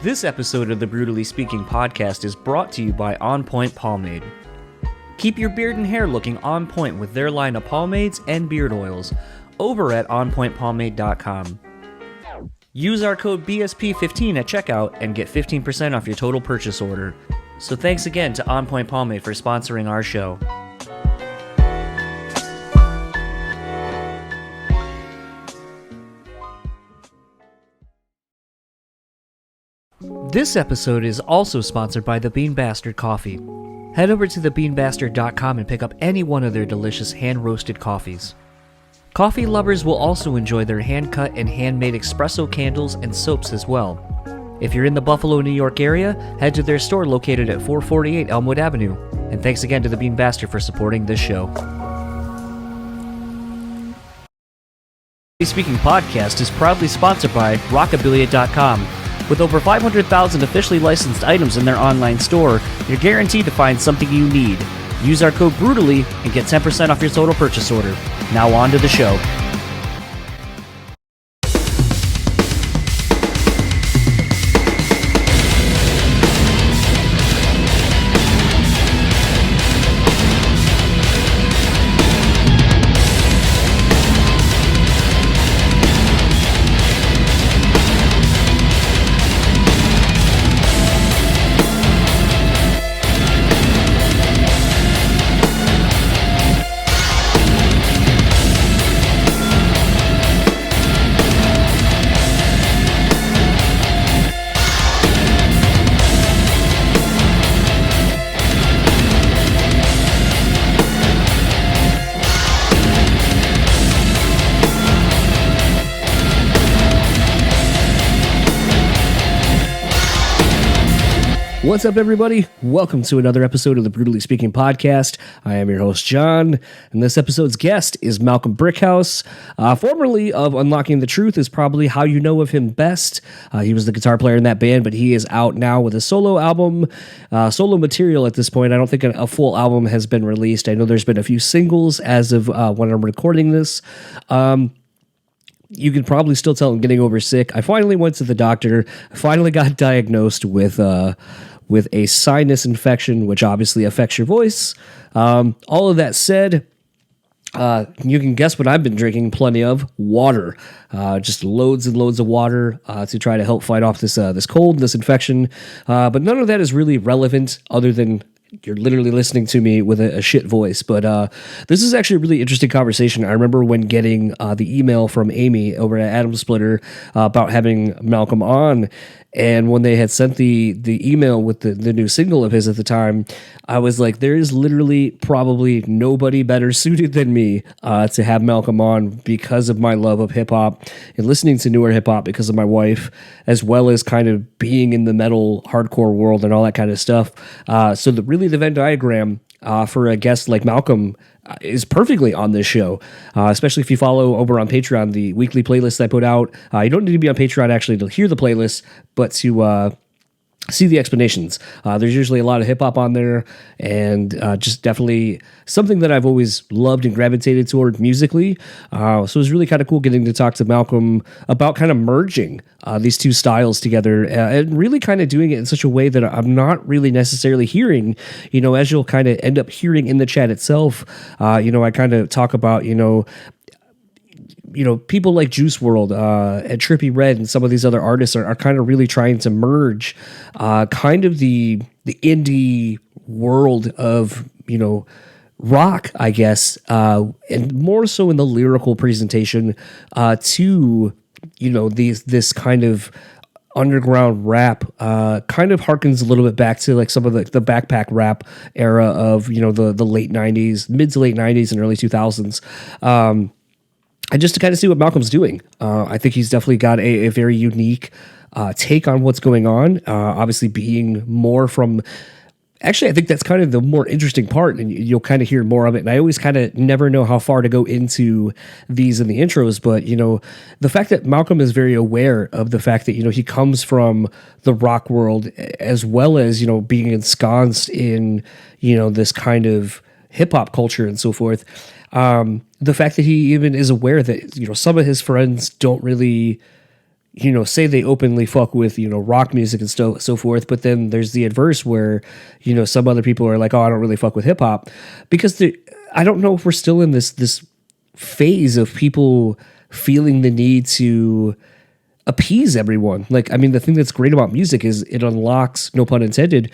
This episode of the Brutally Speaking podcast is brought to you by On Point Pomade. Keep your beard and hair looking on point with their line of pomades and beard oils over at onpointpomade.com. Use our code BSP15 at checkout and get 15% off your total purchase order. So thanks again to On Point Pomade for sponsoring our show. This episode is also sponsored by the Bean Bastard Coffee. Head over to thebeanbastard.com and pick up any one of their delicious hand-roasted coffees. Coffee lovers will also enjoy their hand-cut and handmade espresso candles and soaps as well. If you're in the Buffalo, New York area, head to their store located at 448 Elmwood Avenue. And thanks again to the Bean Bastard for supporting this show. The Speaking Podcast is proudly sponsored by Rockabilia.com. With over 500,000 officially licensed items in their online store, you're guaranteed to find something you need. Use our code BREWtality and get 10% off your total purchase order. Now on to the show. What's up, everybody? Welcome to another episode of the Brutally Speaking Podcast. I am your host, John, and this episode's guest is Malxolm Brixkhouse. Formerly of Unlocking the Truth is probably how you know of him best. He was the guitar player in that band, but he is out now with a solo album, solo material at this point. I don't think a full album has been released. I know there's been a few singles as of when I'm recording this. You can probably still tell I'm getting over sick. I finally went to the doctor. I finally got diagnosed with a sinus infection, which obviously affects your voice. All of that said, you can guess what I've been drinking plenty of: water. Just loads and loads of water to try to help fight off this cold, this infection. But none of that is really relevant other than you're literally listening to me with a shit voice. But this is actually a really interesting conversation. I remember when getting the email from Amy over at Adam Splitter about having Malxolm on. And when they had sent the email with the new single of his at the time, I was like, there is literally probably nobody better suited than me to have Malxolm on because of my love of hip-hop and listening to newer hip-hop because of my wife, as well as kind of being in the metal hardcore world and all that kind of stuff. So really the Venn diagram for a guest like Malxolm is perfectly on this show, especially if you follow over on Patreon, the weekly playlist I put out. You don't need to be on Patreon actually to hear the playlist, but to see the explanations. There's usually a lot of hip-hop on there, and just definitely something that I've always loved and gravitated toward musically. So it was really kind of cool getting to talk to Malxolm about kind of merging these two styles together and really kind of doing it in such a way that I'm not really necessarily hearing, as you'll kind of end up hearing in the chat itself. I kind of talk about, people like Juice World and Trippie Redd and some of these other artists are kind of really trying to merge kind of the indie world of, rock, I guess, and more so in the lyrical presentation to, this kind of underground rap. Kind of harkens a little bit back to like some of the backpack rap era of, the late 90s, mid to late 90s and early 2000s. And just to kind of see what Malxolm's doing. I think he's definitely got a very unique take on what's going on. Obviously being more from... Actually, I think that's kind of the more interesting part, and you'll kind of hear more of it. And I always kind of never know how far to go into these in the intros, but, the fact that Malxolm is very aware of the fact that, he comes from the rock world as well as, being ensconced in, this kind of hip-hop culture and so forth. The fact that he even is aware that, some of his friends don't really say they openly fuck with, rock music and so forth, but then there's the adverse where, some other people are like, oh, I don't really fuck with hip hop, because I don't know if we're still in this phase of people feeling the need to appease everyone. Like, I mean, the thing that's great about music is it unlocks, no pun intended,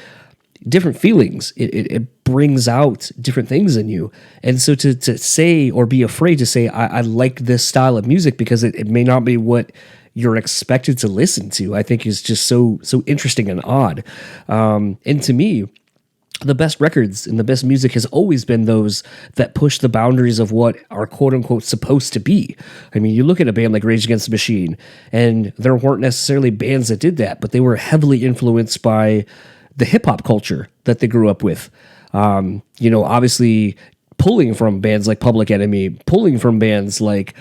different feelings. It brings out different things in you. And so to say, or be afraid to say, I like this style of music because it may not be what you're expected to listen to, I think is just so interesting and odd. And to me, the best records and the best music has always been those that push the boundaries of what are quote unquote supposed to be. I mean, you look at a band like Rage Against the Machine, and there weren't necessarily bands that did that, but they were heavily influenced by the hip hop culture that they grew up with. Obviously pulling from bands like Public Enemy, pulling from bands like,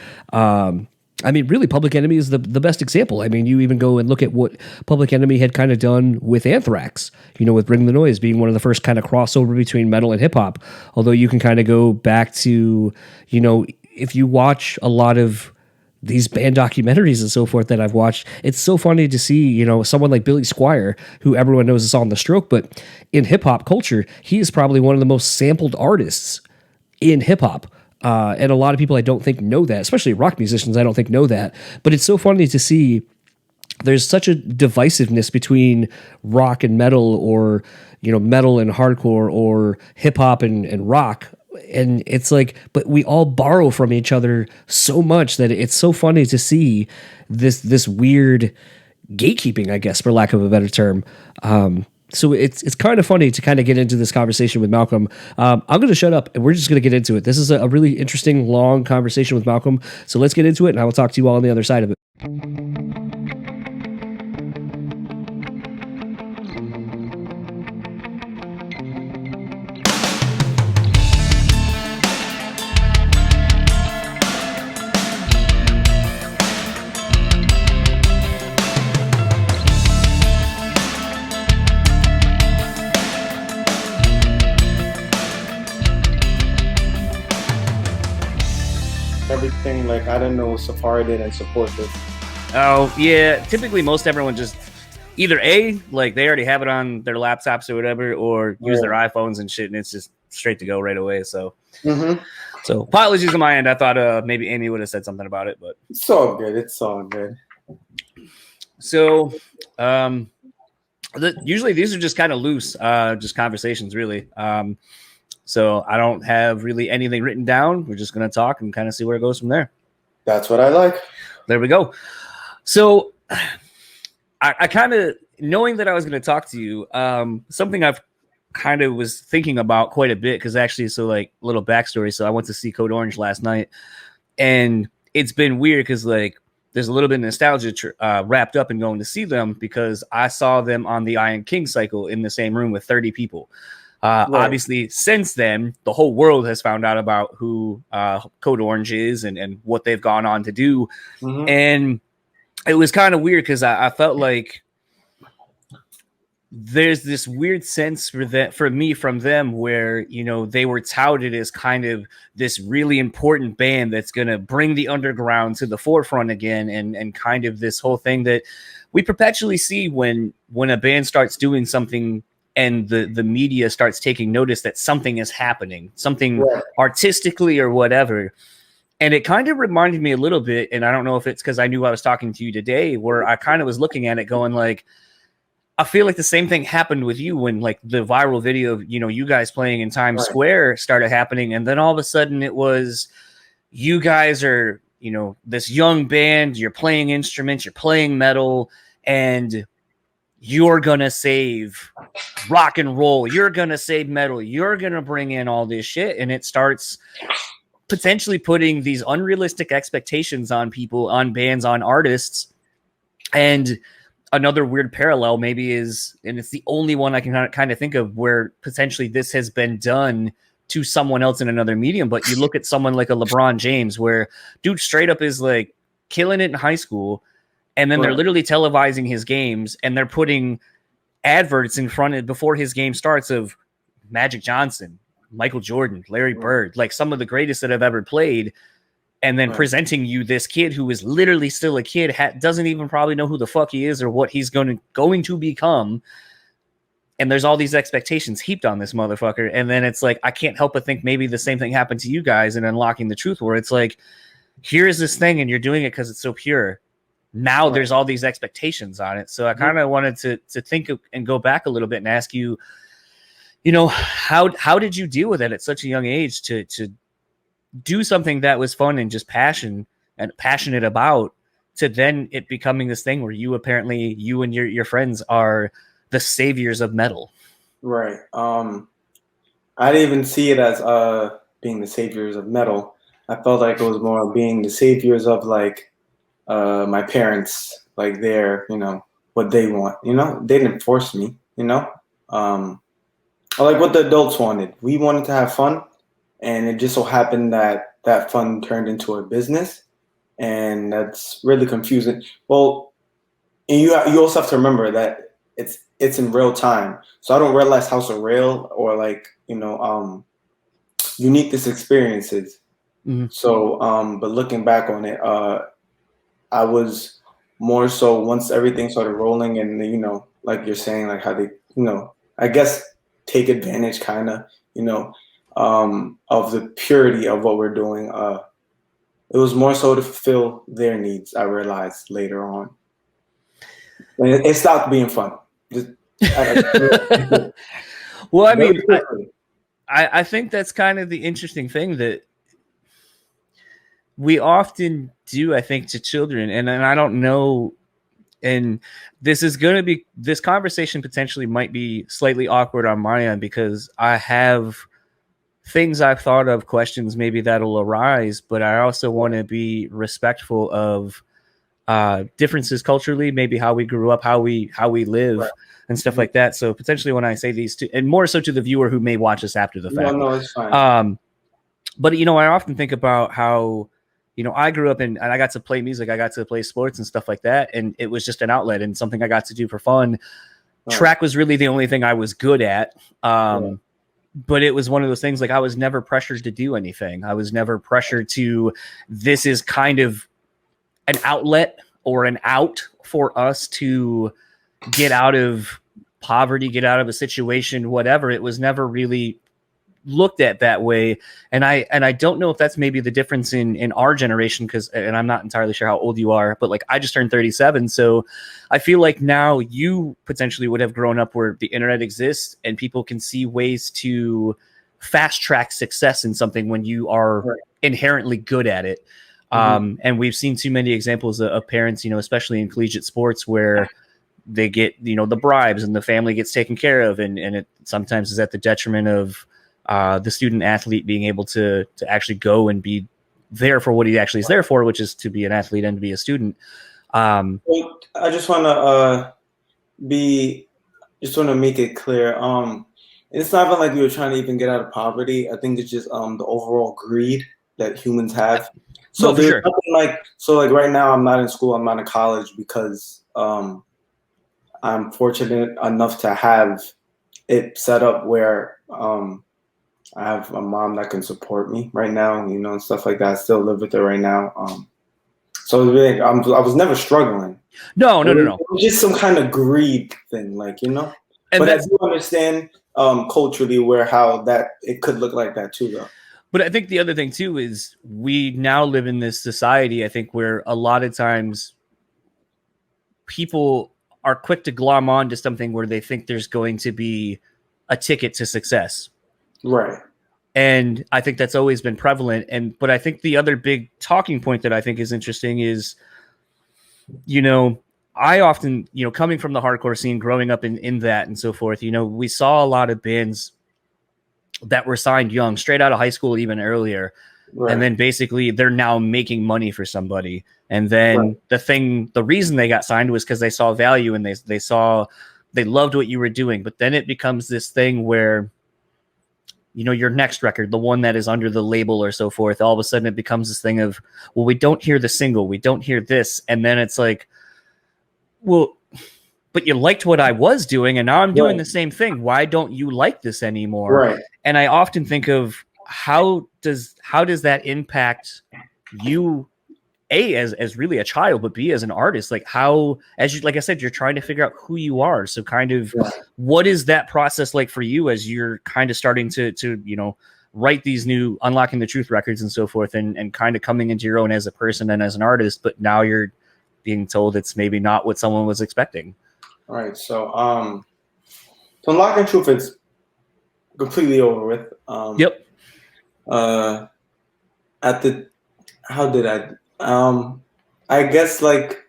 really, Public Enemy is the best example. I mean, you even go and look at what Public Enemy had kind of done with Anthrax, with Bring the Noise being one of the first kind of crossover between metal and hip hop. Although you can kind of go back to, if you watch a lot of these band documentaries and so forth that I've watched, it's so funny to see, someone like Billy Squier, who everyone knows is on The Stroke, but in hip hop culture, he is probably one of the most sampled artists in hip hop. And a lot of people I don't think know that, especially rock musicians I don't think know that. But it's so funny to see there's such a divisiveness between rock and metal, or, metal and hardcore, or hip hop and rock. And it's like, but we all borrow from each other so much that it's so funny to see this weird gatekeeping, I guess, for lack of a better term. So it's kind of funny to kind of get into this conversation with Malcolm. I'm going to shut up and we're just going to get into it. This is a really interesting, long conversation with Malcolm. So let's get into it, and I will talk to you all on the other side of it. Everything, like, I don't know, Safari didn't support this. Oh yeah, typically most everyone just either like they already have it on their laptops or whatever, or use their iPhones and shit, and it's just straight to go right away. So so apologies on my end. I thought maybe Amy would have said something about it, but it's all good. So usually these are just kind of loose, just conversations really. So I don't have really anything written down. We're just going to talk and kind of see where it goes from there. That's what I like. There we go. So I kind of, knowing that I was going to talk to you, something I've kind of was thinking about quite a bit, because actually, so like little backstory. So I went to see Code Orange last night, and it's been weird because like there's a little bit of nostalgia wrapped up in going to see them, because I saw them on the Iron King cycle in the same room with 30 people. Obviously, since then, the whole world has found out about who Code Orange is and what they've gone on to do. And it was kind of weird because I felt like there's this weird sense for me from them where, they were touted as kind of this really important band that's going to bring the underground to the forefront again, and kind of this whole thing that we perpetually see when a band starts doing something and the media starts taking notice that something is happening, something artistically or whatever. And it kind of reminded me a little bit, and I don't know if it's because I knew I was talking to you today, where I kind of was looking at it going like, I feel like the same thing happened with you when like the viral video of, you guys playing in Times Square started happening. And then all of a sudden it was, you guys are, this young band, you're playing instruments, you're playing metal, and you're going to save rock and roll. You're going to save metal. You're going to bring in all this shit. And it starts potentially putting these unrealistic expectations on people, on bands, on artists. And another weird parallel maybe is, and it's the only one I can kind of think of where potentially this has been done to someone else in another medium. But you look at someone like a LeBron James, where dude straight up is like killing it in high school. And then they're literally televising his games, and they're putting adverts in front of before his game starts of Magic Johnson, Michael Jordan, Larry Bird, like some of the greatest that have ever played. and then presenting you this kid who is literally still a kid, doesn't even probably know who the fuck he is or what he's going to become. And there's all these expectations heaped on this motherfucker. And then it's like, I can't help but think maybe the same thing happened to you guys in Unlocking the Truth, where it's like, here is this thing and you're doing it because it's so pure. Now there's all these expectations on it. So I kind of wanted to think and go back a little bit and ask you, you know, how did you deal with it at such a young age to do something that was fun and just passionate about, to then it becoming this thing where you and your friends are the saviors of metal? Right. I didn't even see it as being the saviors of metal. I felt like it was more being the saviors of like my parents, like their, you know, what they want. You know, they didn't force me. You know, like what the adults wanted. We wanted to have fun, and it just so happened that that fun turned into a business, and that's really confusing. Well, and you also have to remember that it's in real time, so I don't realize how surreal or like, you know, unique this experience is. So, but looking back on it, I was more so once everything started rolling, and you know, like you're saying, like how they, you know, I guess take advantage, kind of, you know, of the purity of what we're doing. It was more so to fulfill their needs. I realized later on, and it stopped being fun. Well, I mean, I think that's kind of the interesting thing that we often do, I think, to children. And I don't know, and this conversation potentially might be slightly awkward on my end, because I have things I've thought of, questions maybe that'll arise, but I also want to be respectful of differences culturally, maybe how we grew up, how we live, and stuff like that. So potentially when I say these two, and more so to the viewer who may watch this after the fact. No, it's fine. But you know, I often think about how, you know, I grew up and I got to play music, I got to play sports and stuff like that, and it was just an outlet and something I got to do for fun. Track was really the only thing I was good at. But it was one of those things, like I was never pressured to do anything. I was never pressured to, this is kind of an outlet or an out for us to get out of poverty, get out of a situation, whatever. It was never really looked at that way. And I don't know if that's maybe the difference in our generation, because, and I'm not entirely sure how old you are, but like I just turned 37. So I feel like now you potentially would have grown up where the internet exists and people can see ways to fast track success in something when you are inherently good at it. And we've seen too many examples of parents, you know, especially in collegiate sports, where they get, you know, the bribes and the family gets taken care of. And it sometimes is at the detriment of the student athlete being able to actually go and be there for what he actually is there for, which is to be an athlete and to be a student. I just want to make it clear. It's not even like we were trying to even get out of poverty. I think it's just the overall greed that humans have. So no, for sure. Like right now I'm not in school, I'm not in college because I'm fortunate enough to have it set up where I have a mom that can support me right now, you know, and stuff like that. I still live with her right now. So really, I was never struggling. No. It was just some kind of greed thing, like, you know. And but I do understand culturally how that it could look like that too, though. But I think the other thing too is we now live in this society, I think, where a lot of times people are quick to glom on to something where they think there's going to be a ticket to success. Right. And I think that's always been prevalent. But I think the other big talking point that I think is interesting is, you know, I often, you know, coming from the hardcore scene, growing up in that and so forth, you know, we saw a lot of bands that were signed young, straight out of high school, even earlier. Right. And then basically they're now making money for somebody. And then the reason they got signed was because they saw value and they loved what you were doing. But then it becomes this thing where, you know, your next record, the one that is under the label or so forth, all of a sudden it becomes this thing of, well, we don't hear the single, we don't hear this. And then it's like, well, but you liked what I was doing and now I'm doing the same thing. Why don't you like this anymore? Right. And I often think of how does that impact you as really a child, but B, as an artist, like how, as you, like I said, you're trying to figure out who you are. So kind of what is that process like for you as you're kind of starting to, you know, write these new Unlocking the Truth records and so forth, and kind of coming into your own as a person and as an artist, but now you're being told it's maybe not what someone was expecting. All right. So, Unlocking Truth is completely over with. Yep. I guess like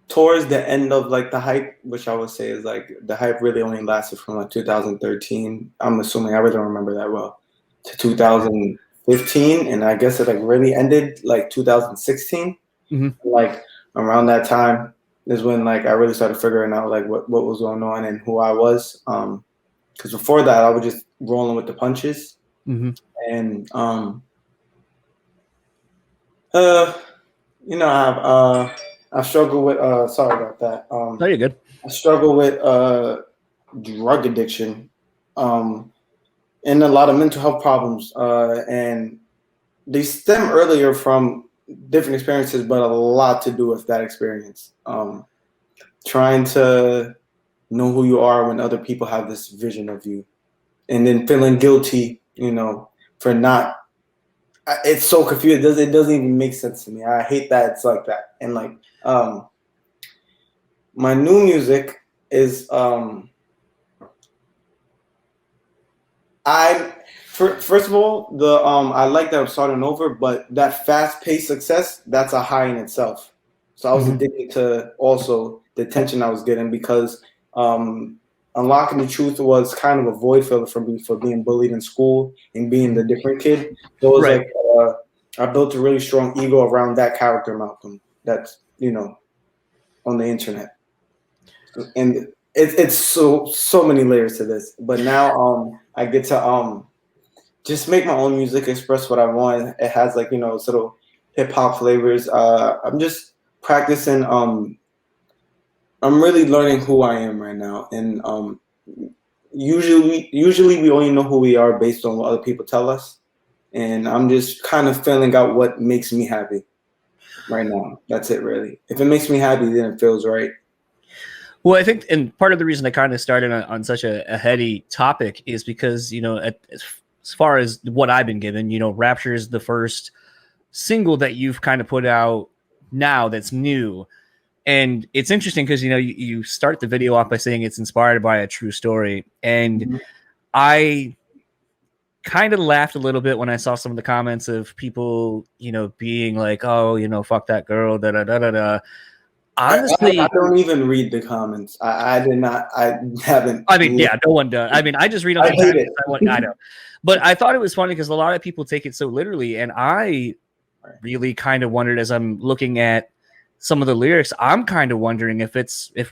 towards the end of like the hype, which I would say is like the hype really only lasted from like 2013. I'm assuming, I really don't remember that well, to 2015, and I guess it like really ended like 2016. Mm-hmm. Like around that time is when like I really started figuring out like what was going on and who I was. Because before that I was just rolling with the punches. Mm-hmm. And you know, I've struggled with sorry about that. No, you're good. I struggle with drug addiction, and a lot of mental health problems, and they stem earlier from different experiences, but a lot to do with that experience. Trying to know who you are when other people have this vision of you, and then feeling guilty, you know, for not. It's so confused. It doesn't even make sense to me. I hate that it's like that. And like my new music is first of all, I like that I'm starting over, but that fast-paced success, that's a high in itself. So I was addicted to also the attention I was getting, because Unlocking the Truth was kind of a void filler for me, for being bullied in school and being the different kid. So it was like I built a really strong ego around that character, Malcolm, that's, you know, on the internet. And it's so many layers to this. But now I get to just make my own music, express what I want. It has like, you know, little hip hop flavors. I'm just practicing. I'm really learning who I am right now, and usually we only know who we are based on what other people tell us, and I'm just kind of filling out what makes me happy right now. That's it, really. If it makes me happy, then it feels right. Well, I think, and part of the reason I kind of started on such a heady topic is because, you know, as far as what I've been given, you know, Rapture is the first single that you've kind of put out now that's new. And it's interesting because, you know, you start the video off by saying it's inspired by a true story. And I kind of laughed a little bit when I saw some of the comments of people, you know, being like, oh, you know, fuck that girl, da da da da da. Honestly, I don't even read the comments. I did not. I haven't. I mean, yeah, no one does. I mean, I just read them. I hate it. I know, but I thought it was funny because a lot of people take it so literally, and I really kind of wondered as I'm looking at some of the lyrics. I'm kind of wondering if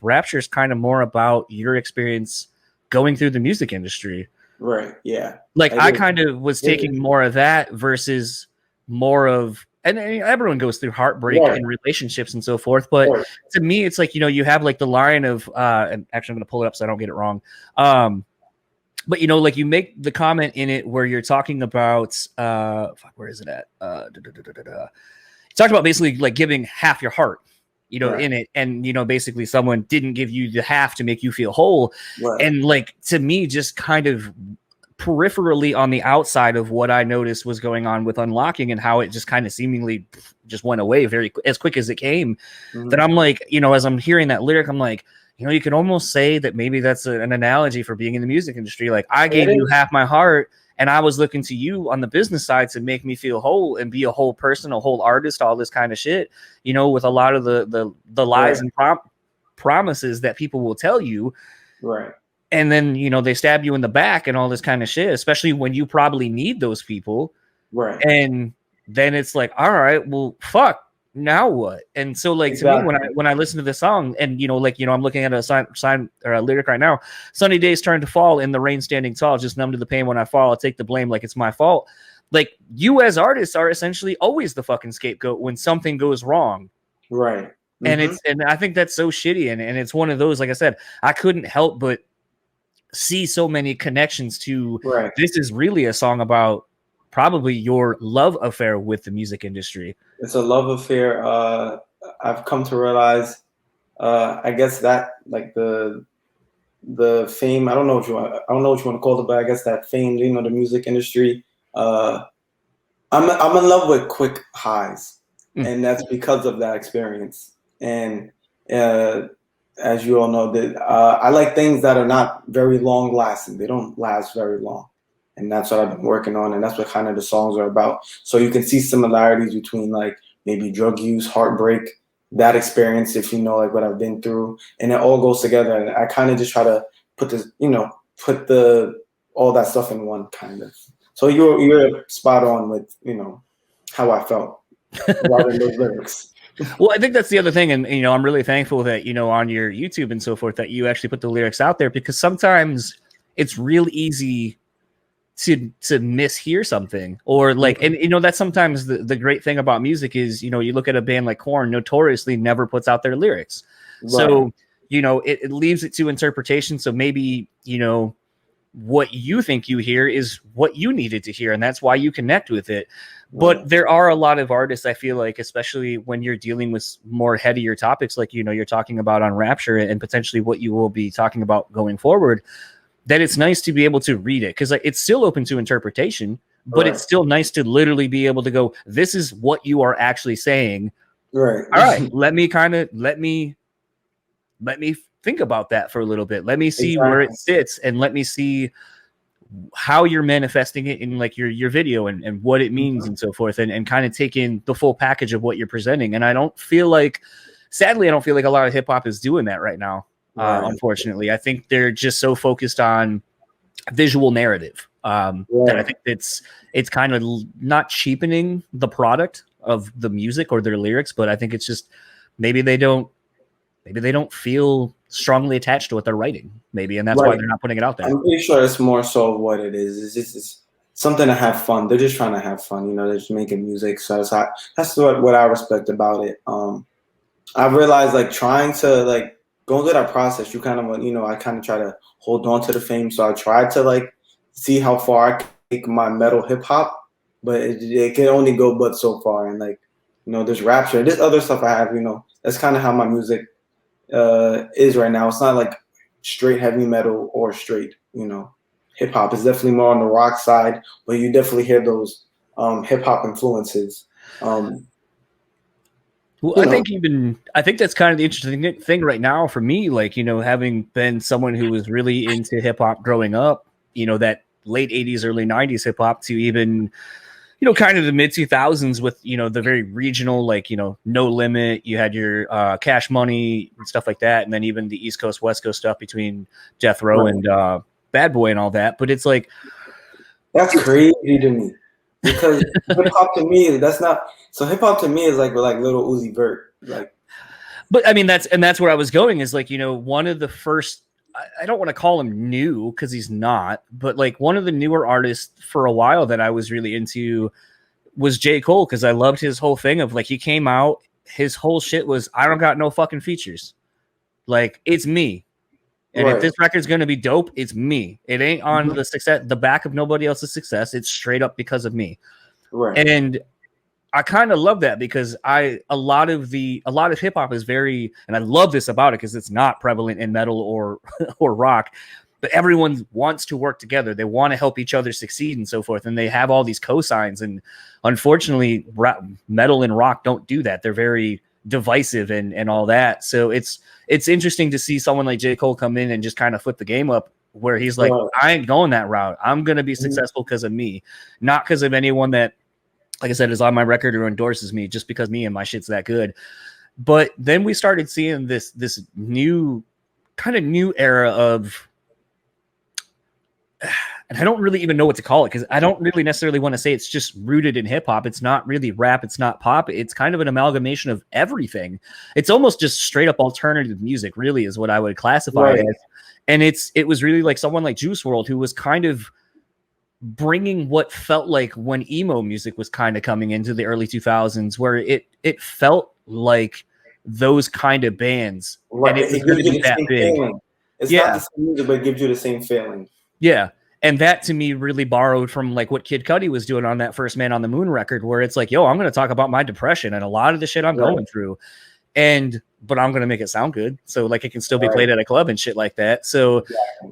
Rapture is kind of more about your experience going through the music industry, right? Yeah, like I kind of was taking more of that versus more of. And everyone goes through heartbreak in relationships and so forth. But to me, it's like, you know, you have like the line of, and actually I'm going to pull it up so I don't get it wrong. But, you know, like you make the comment in it where you're talking about, where is it at? You talked about basically like giving half your heart, you know, in it. And, you know, basically someone didn't give you the half to make you feel whole. And like, to me, just kind of peripherally on the outside of what I noticed was going on with Unlocking and how it just kind of seemingly just went away as quick as it came. That I'm like, you know, as I'm hearing that lyric, I'm like, you know, you can almost say that maybe that's an analogy for being in the music industry. Like I gave you half my heart and I was looking to you on the business side to make me feel whole and be a whole person, a whole artist, all this kind of shit, you know, with a lot of the lies and promises that people will tell you. Right. And then, you know, they stab you in the back and all this kind of shit, especially when you probably need those people. Right. And then it's like, all right, well, fuck, now what? And so, like, to me, when I listen to this song and, you know, like, you know, I'm looking at a sign or a lyric right now, sunny days turn to fall in the rain standing tall, just numb to the pain when I fall, I take the blame like it's my fault. Like, you as artists are essentially always the fucking scapegoat when something goes wrong. Right. And and I think that's so shitty. And it's one of those, like I said, I couldn't help but see so many connections to this is really a song about probably your love affair with the music industry. It's a love affair. I've come to realize, I guess that like the fame. I don't know what I don't know what you want to call it, but I guess that fame. You know, the music industry. I'm in love with quick highs, and that's because of that experience. And as you all know, that I like things that are not very long lasting. They don't last very long, and that's what I've been working on, and that's what kind of the songs are about. So you can see similarities between like maybe drug use, heartbreak, that experience, if you know like what I've been through, and it all goes together. And I kind of just try to put this, put the all that stuff in one kind of. So you're spot on with how I felt writing those lyrics. Well, I think that's the other thing, and I'm really thankful that on your YouTube and so forth that you actually put the lyrics out there, because sometimes it's real easy to mishear something, or like, and that's sometimes the great thing about music is you look at a band like Korn, notoriously never puts out their lyrics, right. So it leaves it to interpretation. So maybe what you think you hear is what you needed to hear, and that's why you connect with it. But there are a lot of artists, I feel like, especially when you're dealing with more headier topics, like you're talking about on Rapture and potentially what you will be talking about going forward, that it's nice to be able to read it, because it's still open to interpretation, but it's still nice to literally be able to go, this is what you are actually saying. Right. All right, let me think about that for a little bit. Let me see where it sits, and let me see how you're manifesting it in like your video and what it means and so forth, and kind of taking the full package of what you're presenting. And I don't feel like, sadly, a lot of hip hop is doing that right now. Unfortunately, I think they're just so focused on visual narrative that I think it's kind of not cheapening the product of the music or their lyrics, but I think it's just maybe they don't feel strongly attached to what they're writing, maybe, and that's why they're not putting it out there. I'm pretty sure it's more so what it is. It's something to have fun. They're just trying to have fun, they're just making music. So that's what I respect about it. I've realized like trying to like go through that process, you kind of I kind of try to hold on to the fame. So I tried to like see how far I can take my metal hip hop, but it can only go but so far. And like there's Rapture, there's other stuff I have. That's kind of how my music is right now. It's not like straight heavy metal or straight hip hop. It's definitely more on the rock side, but you definitely hear those hip hop influences. Well, I think that's kind of the interesting thing right now for me, like having been someone who was really into hip hop growing up, that late 80s early 90s hip hop, to even kind of the mid 2000s with, the very regional, like, No Limit, you had your Cash Money and stuff like that. And then even the East Coast, West Coast stuff between Death Row and Bad Boy and all that. But it's like, that's crazy to me, because hip hop to me, that's not, so hip hop to me is like little Uzi Vert. Like, but I mean, that's where I was going is like, one of the first, I don't want to call him new because he's not, but like one of the newer artists for a while that I was really into was J. Cole, because I loved his whole thing of like, he came out, his whole shit was, I don't got no fucking features. Like, it's me. And if this record's going to be dope, it's me. It ain't on the back of nobody else's success. It's straight up because of me. Right. And I kind of love that, because a lot of hip hop is very, and I love this about it because it's not prevalent in metal or rock, but everyone wants to work together. They want to help each other succeed and so forth. And they have all these cosigns. And unfortunately, metal and rock don't do that. They're very divisive and all that. So it's interesting to see someone like J. Cole come in and just kind of flip the game up, where he's like, I ain't going that route. I'm going to be successful because of me, not because of anyone that, like I said, is on my record or endorses me, just because me and my shit's that good. But then we started seeing this new era of, and I don't really even know what to call it, because I don't really necessarily want to say it's just rooted in hip hop. It's not really rap. It's not pop. It's kind of an amalgamation of everything. It's almost just straight up alternative music, really, is what I would classify it as. And it was really like someone like Juice WRLD, who was kind of bringing what felt like when emo music was kind of coming into the early 2000s, where it felt like those kind of bands. Right. And it was going to be that big. Feeling. It's not the same music, but it gives you the same feeling. Yeah. And that to me really borrowed from like what Kid Cudi was doing on that first Man on the Moon record, where it's like, yo, I'm going to talk about my depression and a lot of the shit I'm going through. But I'm going to make it sound good. So like it can still be played at a club and shit like that. So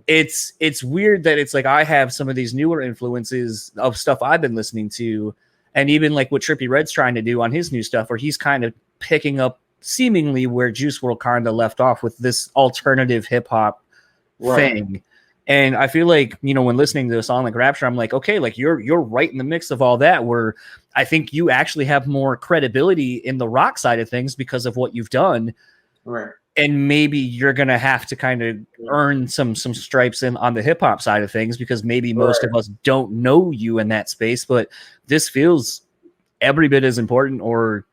it's weird that it's like, I have some of these newer influences of stuff I've been listening to. And even like what Trippie Redd's trying to do on his new stuff, where he's kind of picking up seemingly where Juice WRLD kind of left off with this alternative hip hop thing. And I feel like, you know, when listening to a song like Rapture, I'm like, okay, like you're right in the mix of all that, where I think you actually have more credibility in the rock side of things because of what you've done. Right. And maybe you're going to have to kind of earn some stripes in on the hip hop side of things, because maybe most of us don't know you in that space, but this feels every bit as important or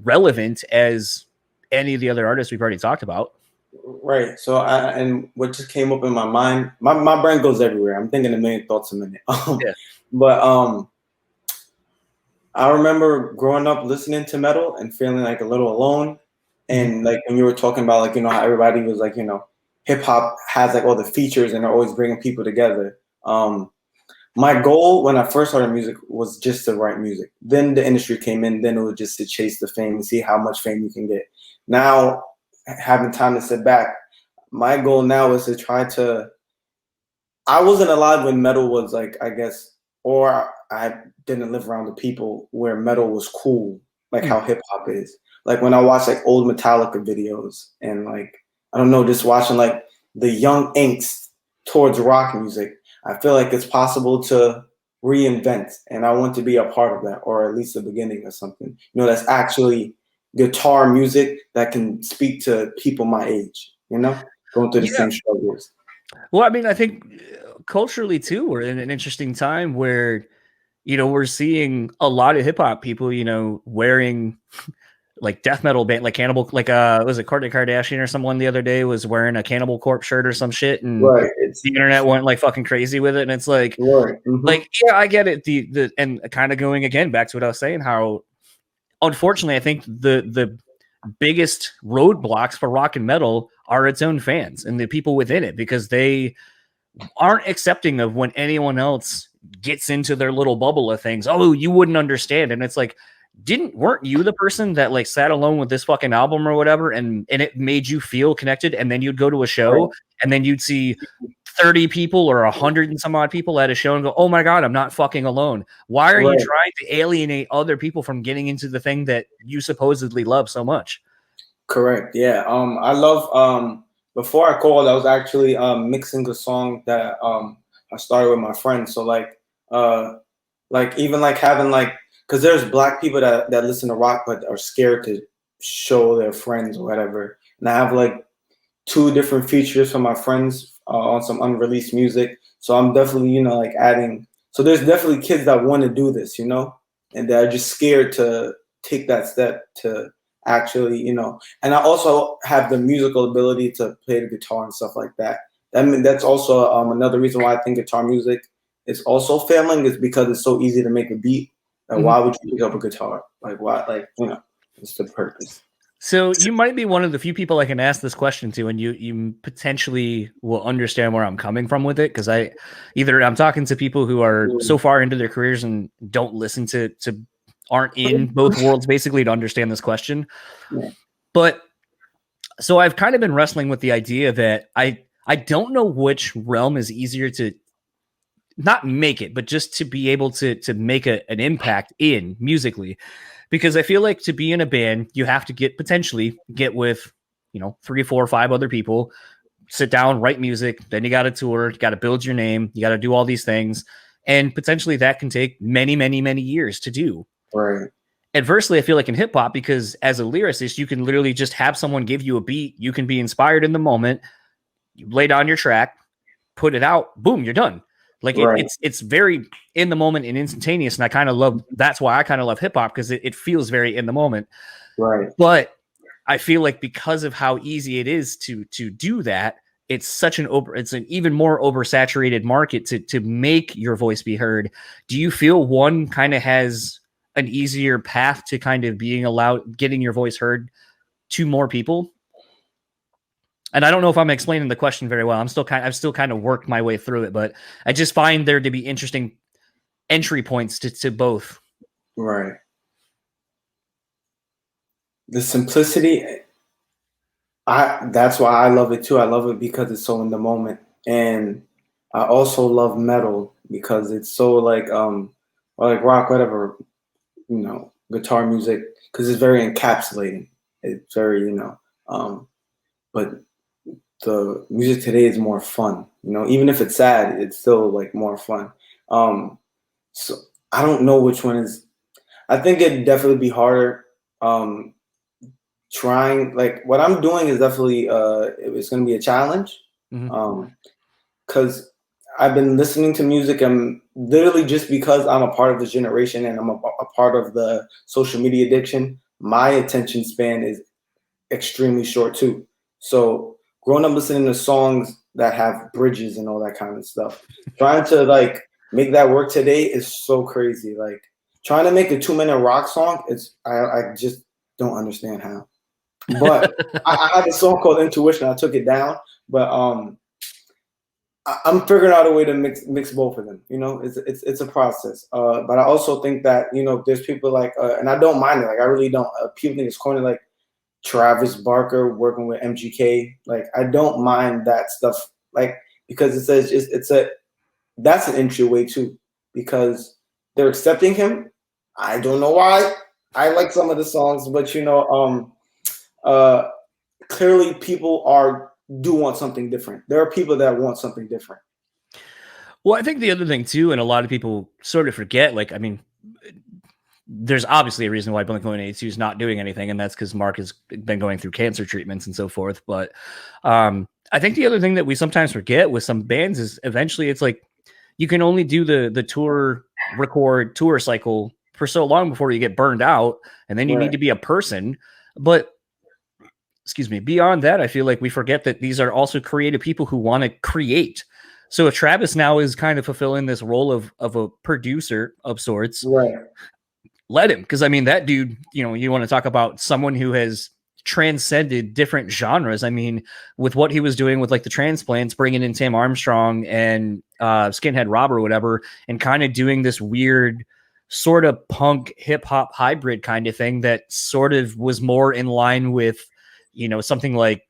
relevant as any of the other artists we've already talked about. Right. So and what just came up in my mind, my brain goes everywhere. I'm thinking a million thoughts a minute. But I remember growing up listening to metal and feeling like a little alone. And like when you were talking about like, you know, how everybody was like, you know, hip hop has like all the features and they're always bringing people together. My goal when I first started music was just to write music. Then the industry came in, then it was just to chase the fame and see how much fame you can get. Now, having time to sit back, my goal now is to try to, I wasn't alive when metal was like, I guess, or I didn't live around the people where metal was cool, like how hip hop is. Like when I watch like old Metallica videos and like, I don't know, just watching like the young angst towards rock music, I feel like it's possible to reinvent, and I want to be a part of that, or at least the beginning of something, you know, that's actually guitar music that can speak to people my age, you know, going through the same struggles. Well, I mean, I think culturally too, we're in an interesting time where, you know, we're seeing a lot of hip hop people, you know, wearing like death metal band, like Cannibal, like was it Kourtney Kardashian or someone the other day was wearing a Cannibal Corpse shirt or some shit, and the internet went like fucking crazy with it. And it's like, like, yeah, I get it. The and kind of going again back to what I was saying, how unfortunately I think the biggest roadblocks for rock and metal are its own fans and the people within it, because they aren't accepting of when anyone else gets into their little bubble of things. Oh, you wouldn't understand. And it's like, weren't you the person that like sat alone with this fucking album or whatever, and it made you feel connected, and then you'd go to a show and then you'd see 30 people or 100 and some odd people at a show and go, oh my God, I'm not fucking alone. Why are you trying to alienate other people from getting into the thing that you supposedly love so much? Correct. Yeah. I love, before I called, I was actually mixing a song that I started with my friends. So like even like having like, because there's black people that listen to rock but are scared to show their friends or whatever. And I have like 2 different features for my friends on some unreleased music. So I'm definitely, you know, like adding. So there's definitely kids that want to do this, you know, and they're just scared to take that step to actually, you know. And I also have the musical ability to play the guitar and stuff like that. That's also another reason why I think guitar music is also failing, is because it's so easy to make a beat. Like, why would you pick up a guitar? Like, why? Like, you know, it's the purpose. So you might be one of the few people I can ask this question to, and you potentially will understand where I'm coming from with it, because I'm talking to people who are so far into their careers and don't listen to aren't in both worlds basically to understand this question. But so I've kind of been wrestling with the idea that I don't know which realm is easier to not make it, but just to be able to make an impact in musically. Because I feel like to be in a band, you have to potentially get with, you know, 3, 4, 5 other people, sit down, write music. Then you got to tour, you got to build your name, you got to do all these things. And potentially that can take many, many, many years to do. Right. Adversely, I feel like in hip hop, because as a lyricist, you can literally just have someone give you a beat. You can be inspired in the moment. You lay down your track, put it out, boom, you're done. Like it's very in the moment and instantaneous. And I kind of love, that's why I kind of love hip hop, because it feels very in the moment. Right. But I feel like because of how easy it is to do that, it's an even more oversaturated market to make your voice be heard. Do you feel one kind of has an easier path to kind of getting your voice heard to more people? And I don't know if I'm explaining the question very well. I've still kind of worked my way through it, but I just find there to be interesting entry points to both. Right. The simplicity, that's why I love it too. I love it because it's so in the moment. And I also love metal because it's so like or like rock, whatever, guitar music, because it's very encapsulating. It's very, but the music today is more fun. Even if it's sad, it's still like more fun. So I don't know which one is. I think it'd definitely be harder. Trying, like, what I'm doing is definitely it's going to be a challenge. Because I've been listening to music and literally just because I'm a part of this generation and I'm a part of the social media addiction, my attention span is extremely short too. So growing up listening to songs that have bridges and all that kind of stuff, trying to like make that work today is so crazy. Like trying to make a 2-minute rock song, I just don't understand how. But I had a song called Intuition. I took it down, but I'm figuring out a way to mix both of them. It's a process. But I also think that there's people like, and I don't mind it. Like I really don't. People think it's corny, like Travis Barker working with MGK. Like I don't mind that stuff. Like because it says that's an entryway too, because they're accepting him. I don't know why. I like some of the songs, but clearly people do want something different. There are people that want something different. Well, I think the other thing too, and a lot of people sort of forget, like, I mean, there's obviously a reason why Blink-182 is not doing anything, and that's because Mark has been going through cancer treatments and so forth. But I think the other thing that we sometimes forget with some bands is eventually it's like you can only do the tour cycle for so long before you get burned out, and then you need to be a person. But excuse me, beyond that, I feel like we forget that these are also creative people who want to create. So if Travis now is kind of fulfilling this role of a producer of sorts, right? Let him, because I mean that dude, you want to talk about someone who has transcended different genres. I mean, with what he was doing with like the Transplants, bringing in Tim Armstrong and Skinhead Rob or whatever, and kind of doing this weird sort of punk hip hop hybrid kind of thing that sort of was more in line with something like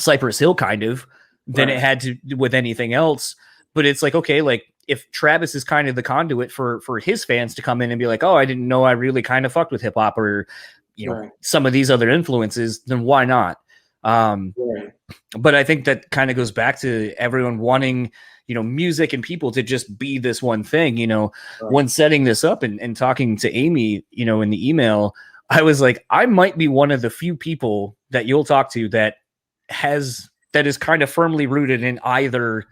Cypress Hill kind of than it had to do with anything else. But it's like, okay, like if Travis is kind of the conduit for his fans to come in and be like, oh, I didn't know I really kind of fucked with hip hop or, some of these other influences, then why not? But I think that kind of goes back to everyone wanting, music and people to just be this one thing. When setting this up and talking to Amy, in the email, I was like, I might be one of the few people that you'll talk to that is kind of firmly rooted in either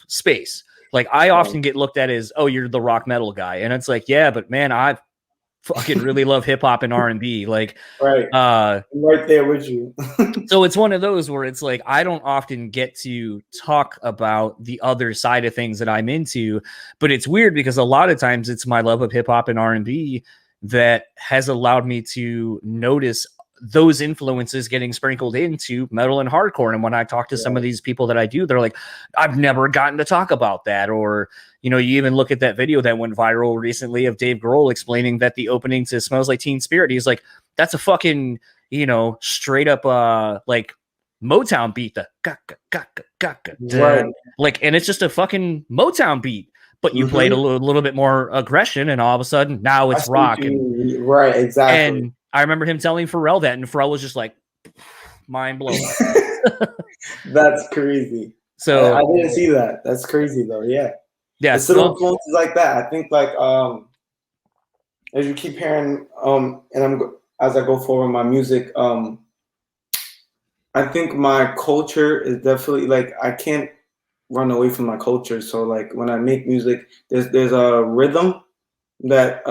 space. Like I often get looked at as, oh, you're the rock metal guy. And it's like, yeah, but man, I fucking really love hip hop and R&B. Like, I'm right there with you. So it's one of those where it's like, I don't often get to talk about the other side of things that I'm into, but it's weird because a lot of times it's my love of hip hop and R&B that has allowed me to notice those influences getting sprinkled into metal and hardcore. And when I talk to some of these people that I do, they're like, I've never gotten to talk about that. Or, you even look at that video that went viral recently of Dave Grohl explaining that the opening to Smells Like Teen Spirit, he's like, that's a fucking, straight up, like Motown beat, the like, and it's just a fucking Motown beat. But you played a little bit more aggression, and all of a sudden now it's rock. Right, exactly. And I remember him telling Pharrell that, and Pharrell was just like, mind blown. That's crazy. So I didn't see that. That's crazy though. Yeah. It's little influences like that. I think like as you keep hearing and as I go forward my music, I think my culture is definitely like I can't run away from my culture. So like when I make music, there's a rhythm that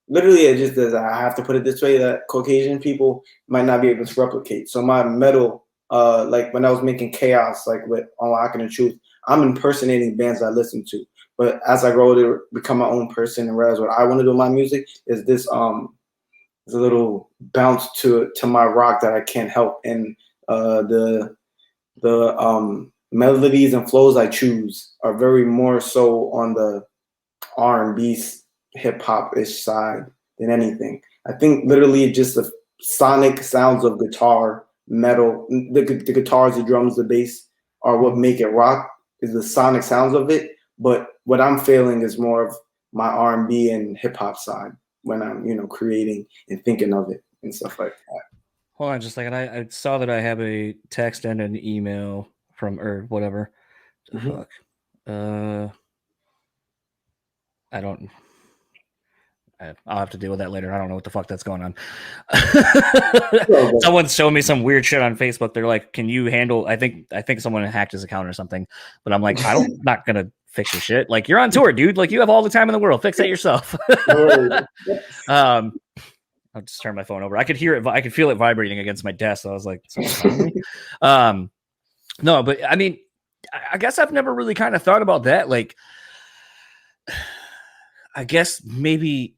literally it just does. I have to put it this way, that Caucasian people might not be able to replicate. So my metal, like when I was making Chaos, like with Unlocking the Truth, I'm impersonating bands I listen to. But as I grow to become my own person and realize what I want to do in my music, is this there's a little bounce to my rock that I can't help. And The melodies and flows I choose are very more so on the R&B hip hop ish side than anything. I think literally just the sonic sounds of guitar, metal, the guitars, the drums, the bass are what make it rock. Is the sonic sounds of it. But what I'm feeling is more of my R&B and hip hop side when I'm creating and thinking of it and stuff like that. Hold on just a second. I saw that I have a text and an email from or whatever. Mm-hmm. Fuck. I don't. I'll have to deal with that later. I don't know what the fuck that's going on. Someone showed me some weird shit on Facebook. They're like, "Can you handle?" I think someone hacked his account or something. But I'm like, I'm not gonna fix your shit. Like, you're on tour, dude. Like, you have all the time in the world. Fix that yourself. I'll just turn my phone over. I could hear it. I could feel it vibrating against my desk. So I was like, no, but I mean, I guess I've never really kind of thought about that. Like, I guess maybe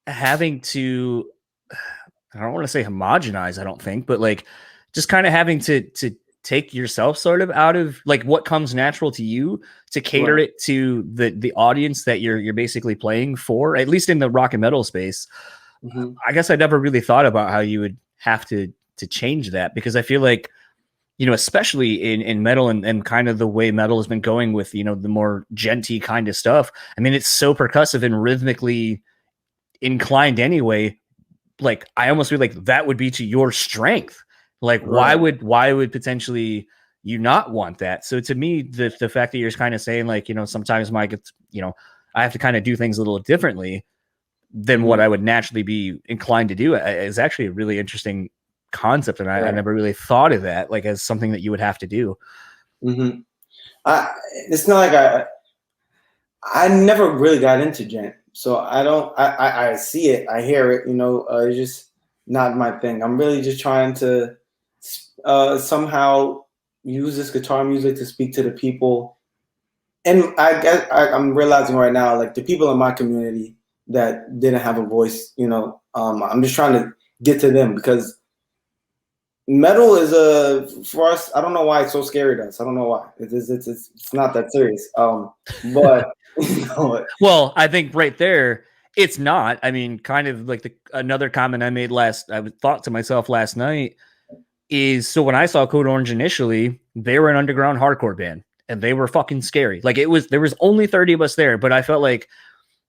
having to, I don't want to say homogenize, I don't think, but like just kind of having to take yourself sort of out of like what comes natural to you to cater it to the audience that you're basically playing for, at least in the rock and metal space. Mm-hmm. I guess I never really thought about how you would have to change that, because I feel like, especially in metal and kind of the way metal has been going with, the more djenty kind of stuff. I mean, it's so percussive and rhythmically inclined anyway. Like, I almost feel like that would be to your strength. Like, why would potentially you not want that? So to me, the fact that you're kind of saying like, sometimes Mike, it's, I have to kind of do things a little differently than what I would naturally be inclined to do is actually a really interesting concept. And I never really thought of that, like, as something that you would have to do. Mm-hmm. It's not like I never really got into djent. So I see it, I hear it, it's just not my thing. I'm really just trying to somehow use this guitar music to speak to the people. And I guess I'm realizing right now, like the people in my community that didn't have a voice, I'm just trying to get to them, because metal is for us, I don't know why it's so scary to us. I don't know why. It's not that serious. But well, I think right there, it's not. I mean, kind of like another comment I made I thought to myself last night is, so when I saw Code Orange initially, they were an underground hardcore band and they were fucking scary. Like, there was only 30 of us there, but I felt like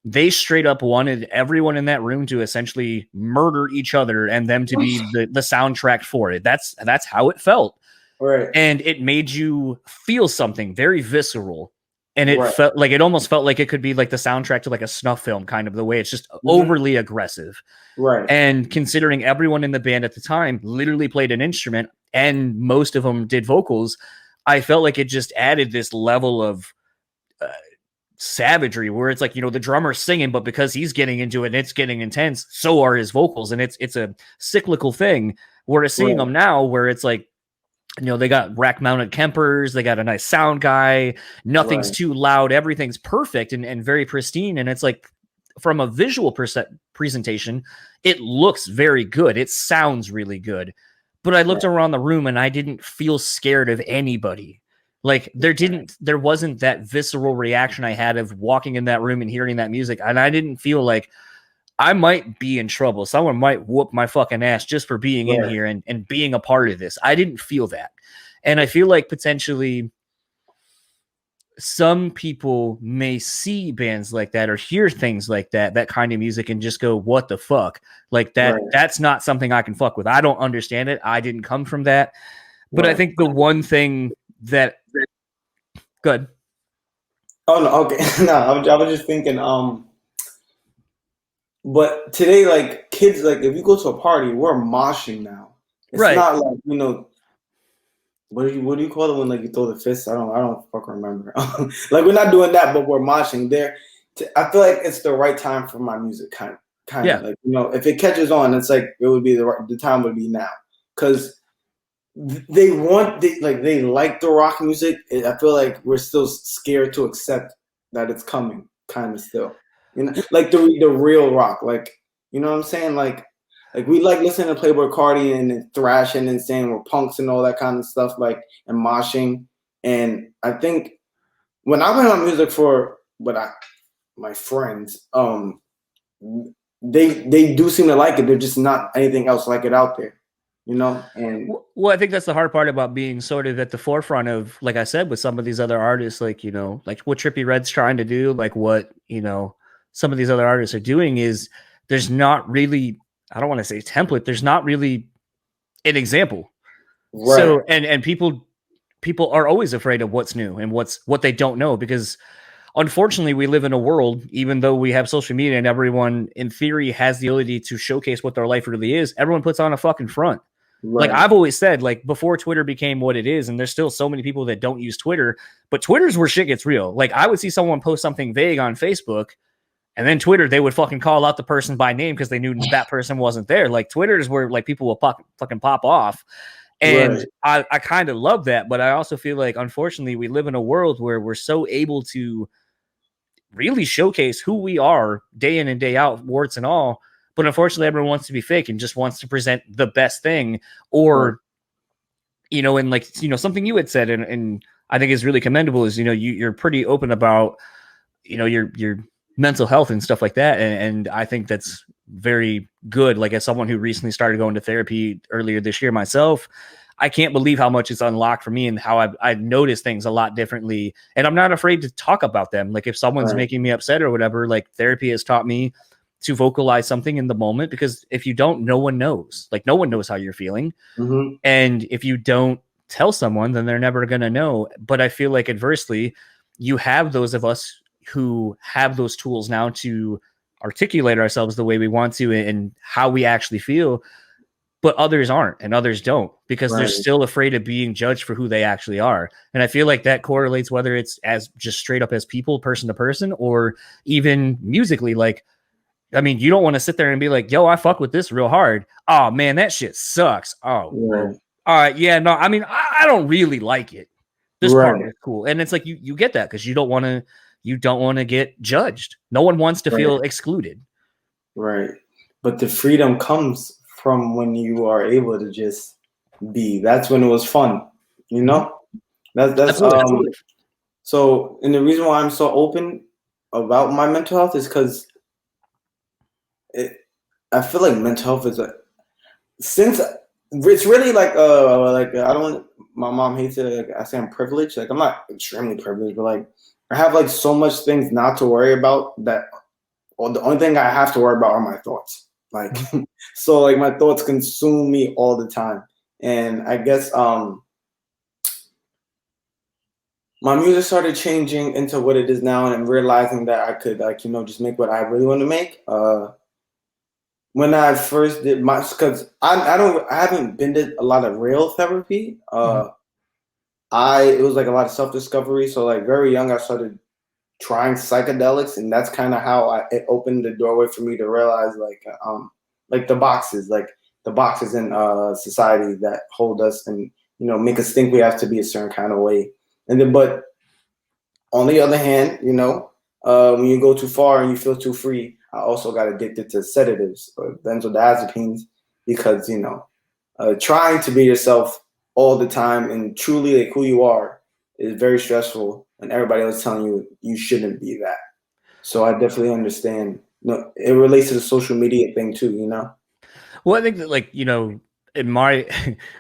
they straight up wanted everyone in that room to essentially murder each other and them to be the soundtrack for it. That's how it felt. Right. And it made you feel something very visceral. And it felt like, it almost felt like it could be like the soundtrack to like a snuff film, kind of the way it's just overly aggressive. Right. And considering everyone in the band at the time literally played an instrument and most of them did vocals, I felt like it just added this level of savagery where it's like, the drummer's singing, but because he's getting into it and it's getting intense, so are his vocals. And it's a cyclical thing. Whereas seeing them now, where it's like, they got rack mounted Kempers, they got a nice sound guy, nothing's too loud, everything's perfect and very pristine. And it's like, from a visual presentation, it looks very good. It sounds really good. But I looked around the room and I didn't feel scared of anybody. Like, there wasn't that visceral reaction I had of walking in that room and hearing that music. And I didn't feel like I might be in trouble. Someone might whoop my fucking ass just for being in here and being a part of this. I didn't feel that. And I feel like potentially some people may see bands like that or hear things like that kind of music and just go, what the fuck? Like that's not something I can fuck with. I don't understand it. I didn't come from that. But I think the one thing that good. Oh no, okay. No, I was just thinking, but today, like, kids, like, if you go to a party, we're moshing now. It's not like, what do you call it when, like, you throw the fists? I don't fucking remember. Like, we're not doing that, but we're moshing there. I feel like it's the right time for my music, kind of. Like, if it catches on, it's like it would be the time would be now, because they like the rock music. I feel like we're still scared to accept that it's coming, kind of still. Like the real rock, like, you know what I'm saying? Like, Like we like listening to Playboy Cardi and thrashing and saying we're punks and all that kind of stuff, like and moshing. And I think when I went on music for my friends, they do seem to like it. They're just not anything else like it out there, you know? And well, I think that's the hard part about being sort of at the forefront of, like I said, with some of these other artists, like, you know, like what Trippie Redd's trying to do, like what, you know, some of these other artists are doing is there's not really, I don't want to say template, there's not really an example. right. So, and people are always afraid of what's new and what they don't know, because unfortunately we live in a world, even though we have social media and everyone in theory has the ability to showcase what their life really is, everyone puts on a fucking front. Right. Like I've always said, like before Twitter became what it is, and there's still so many people that don't use Twitter, but Twitter's where shit gets real. Like I would see someone post something vague on Facebook, and then Twitter, they would fucking call out the person by name because they knew that person wasn't there. Like Twitter is where like people will fucking pop off. And Right. I kind of love that, but I also feel like unfortunately we live in a world where we're so able to really showcase who we are day in and day out, warts and all. But unfortunately, everyone wants to be fake and just wants to present the best thing, or, you know, and like, you know, something you had said, and I think is really commendable is, you know, you're pretty open about, you know, your mental health and stuff like that. And I think that's very good. Like as someone who recently started going to therapy earlier this year myself, I can't believe how much it's unlocked for me and how I've noticed things a lot differently. And I'm not afraid to talk about them. Like if someone's making me upset or whatever, like therapy has taught me to vocalize something in the moment, because if you don't, no one knows. Like no one knows how you're feeling. Mm-hmm. And if you don't tell someone, then they're never going to know. But I feel like adversely, you have those of us who have those tools now to articulate ourselves the way we want to and how we actually feel. But others aren't, and others don't, because they're still afraid of being judged for who they actually are. And I feel like that correlates whether it's as just straight up as people, person to person, or even musically. Like, I mean, you don't want to sit there and be like, yo, I fuck with this real hard. Oh man, that shit sucks. Oh, well, all right. Yeah, no, I mean, I don't really like it. This part is cool. And it's like, you get that because you don't want to get judged. No one wants to feel excluded. Right. But the freedom comes from when you are able to just be. That's when it was fun, you know? That's so, and the reason why I'm so open about my mental health is because I feel like mental health is since it's really like I don't want, my mom hates it, like I say I'm privileged. Like I'm not extremely privileged, but like I have like so much things not to worry about that, or the only thing I have to worry about are my thoughts. Like, so like my thoughts consume me all the time. And I guess my music started changing into what it is now, and I'm realizing that I could, like, you know, just make what I really want to make. When I first did my, because I haven't been to a lot of real therapy. It was like a lot of self-discovery. So like very young, I started trying psychedelics, and that's kind of how it opened the doorway for me to realize like the boxes in society that hold us and, you know, make us think we have to be a certain kind of way. And then, but on the other hand, you know, when you go too far and you feel too free, I also got addicted to sedatives or benzodiazepines because, you know, trying to be yourself all the time and truly like who you are is very stressful, and everybody else telling you you shouldn't be that. So I definitely understand. You know, it relates to the social media thing too, you know? Well, I think that, like, you know, in my,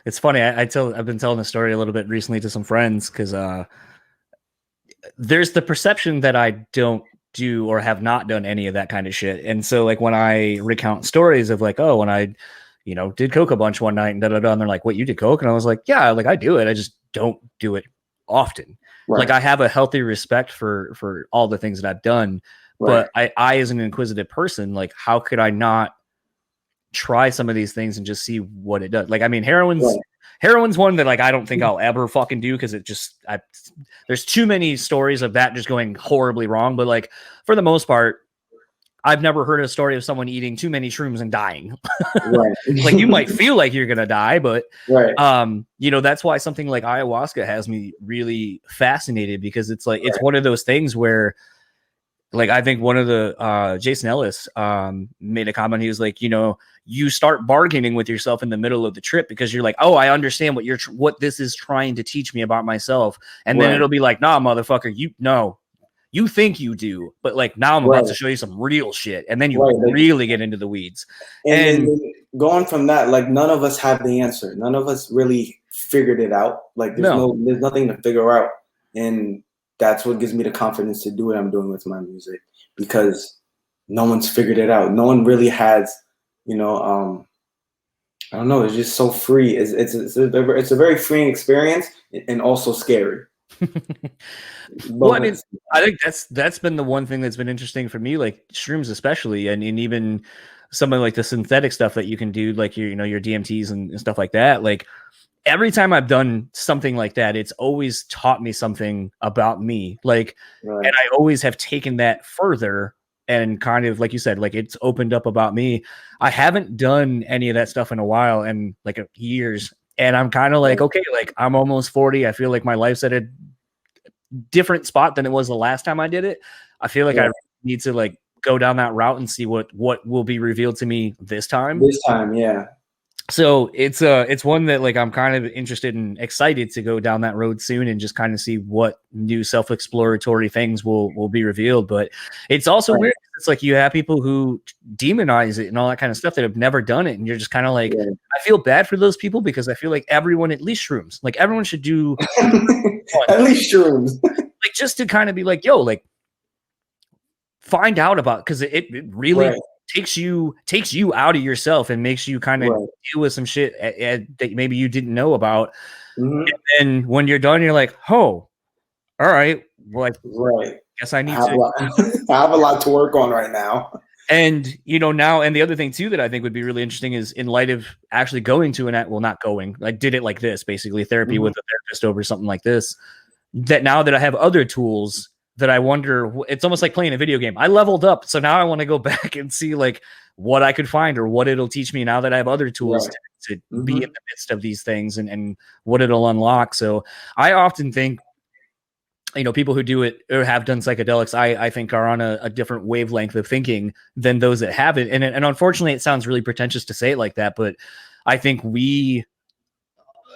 it's funny. I've been telling the story a little bit recently to some friends because there's the perception that I don't do or have not done any of that kind of shit. And so like when I recount stories of like, oh, when I, you know, did coke a bunch one night and and they're like, what, you did coke? And I was like, yeah, like I do it. I just don't do it often. Right. Like I have a healthy respect for all the things that I've done. But I as an inquisitive person, like how could I not try some of these things and just see what it does? Like, I mean, heroin's one that like I don't think I'll ever fucking do because it just there's too many stories of that just going horribly wrong. But like for the most part, I've never heard a story of someone eating too many shrooms and dying. Like you might feel like you're gonna die, but you know, that's why something like ayahuasca has me really fascinated, because it's like it's one of those things where Like, I think one of the Jason Ellis made a comment. He was like, you know, you start bargaining with yourself in the middle of the trip because you're like, oh, I understand what this is trying to teach me about myself. And then it'll be like, nah, motherfucker, you think you do, but like now I'm about to show you some real shit. And then you really get into the weeds. And going from that, like none of us have the answer. None of us really figured it out. Like there's nothing to figure out. And that's what gives me the confidence to do what I'm doing with my music, because no one's figured it out. No one really has, you know, I don't know. It's just so free. It's a very freeing experience and also scary. Well, I mean, I think that's been the one thing that's been interesting for me, like shrooms especially, and even something like the synthetic stuff that you can do, like your DMTs and stuff like that. Like every time I've done something like that, it's always taught me something about me. Like, and I always have taken that further and kind of, like you said, like it's opened up about me. I haven't done any of that stuff in a while, and like years. And I'm kind of like, okay, like I'm almost 40. I feel like my life's at a different spot than it was the last time I did it. I feel like I need to like go down that route and see what will be revealed to me this time. Yeah. So it's one that like I'm kind of interested and excited to go down that road soon and just kind of see what new self-exploratory things will be revealed. But it's also weird. It's like you have people who demonize it and all that kind of stuff that have never done it, and you're just kind of like, I feel bad for those people because I feel like everyone, at least shrooms, like everyone should do at least shrooms, like just to kind of be like, yo, like find out about, because it really takes you out of yourself and makes you kind of deal with some shit that maybe you didn't know about. And then when you're done, you're like, oh, all right, well, guess I need to I have a lot to work on right now. And you know, now, and the other thing too that I think would be really interesting is, in light of actually going to not going, like did it like this, basically therapy with a therapist over something like this, that now that I have other tools, that I wonder, it's almost like playing a video game. I leveled up, so now I want to go back and see like what I could find or what it'll teach me now that I have other tools to be in the midst of these things, and what it'll unlock. So I often think, you know, people who do it or have done psychedelics, I think are on a different wavelength of thinking than those that haven't. And unfortunately, it sounds really pretentious to say it like that, but I think we,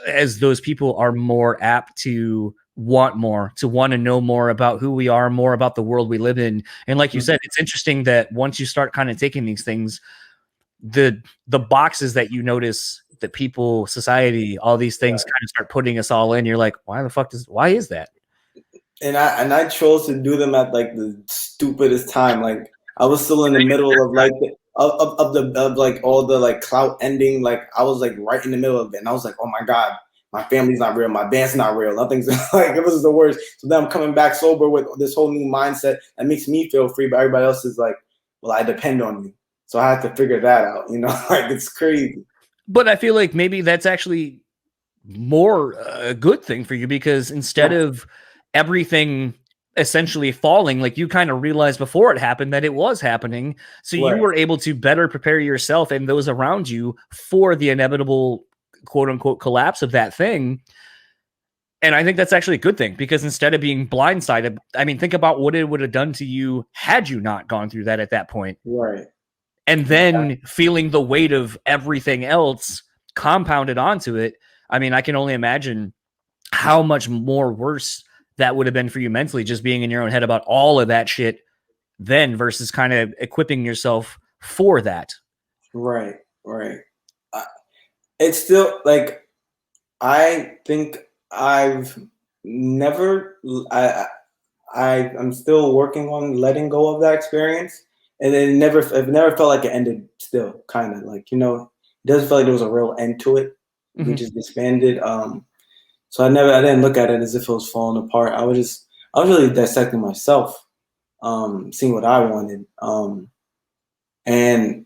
as those people, are more apt to want more, to want to know more about who we are, more about the world we live in. And like you said, it's interesting that once you start kind of taking these things, the boxes that you notice that people, society, all these things kind of start putting us all in, you're like, why is that? And I chose to do them at like the stupidest time. Like I was still in the middle of like of like all the like clout ending. Like I was like right in the middle of it, and I was like, oh my god, my family's not real, my band's not real, nothing's like, it was the worst. So then I'm coming back sober with this whole new mindset that makes me feel free, but everybody else is like, well, I depend on you, so I have to figure that out. You know, like it's crazy. But I feel like maybe that's actually more a good thing for you, because instead of everything essentially falling, like you kind of realized before it happened that it was happening, so you were able to better prepare yourself and those around you for the inevitable quote unquote collapse of that thing. And I think that's actually a good thing, because instead of being blindsided, I mean, think about what it would have done to you had you not gone through that at that point. And then feeling the weight of everything else compounded onto it. I mean, I can only imagine how much more worse that would have been for you mentally, just being in your own head about all of that shit then, versus kind of equipping yourself for that. Right. It's still like, I think I'm still working on letting go of that experience. And it never felt like it ended still, kind of like, you know, it doesn't feel like there was a real end to it. We just disbanded. So I didn't look at it as if it was falling apart. I was really dissecting myself, seeing what I wanted. And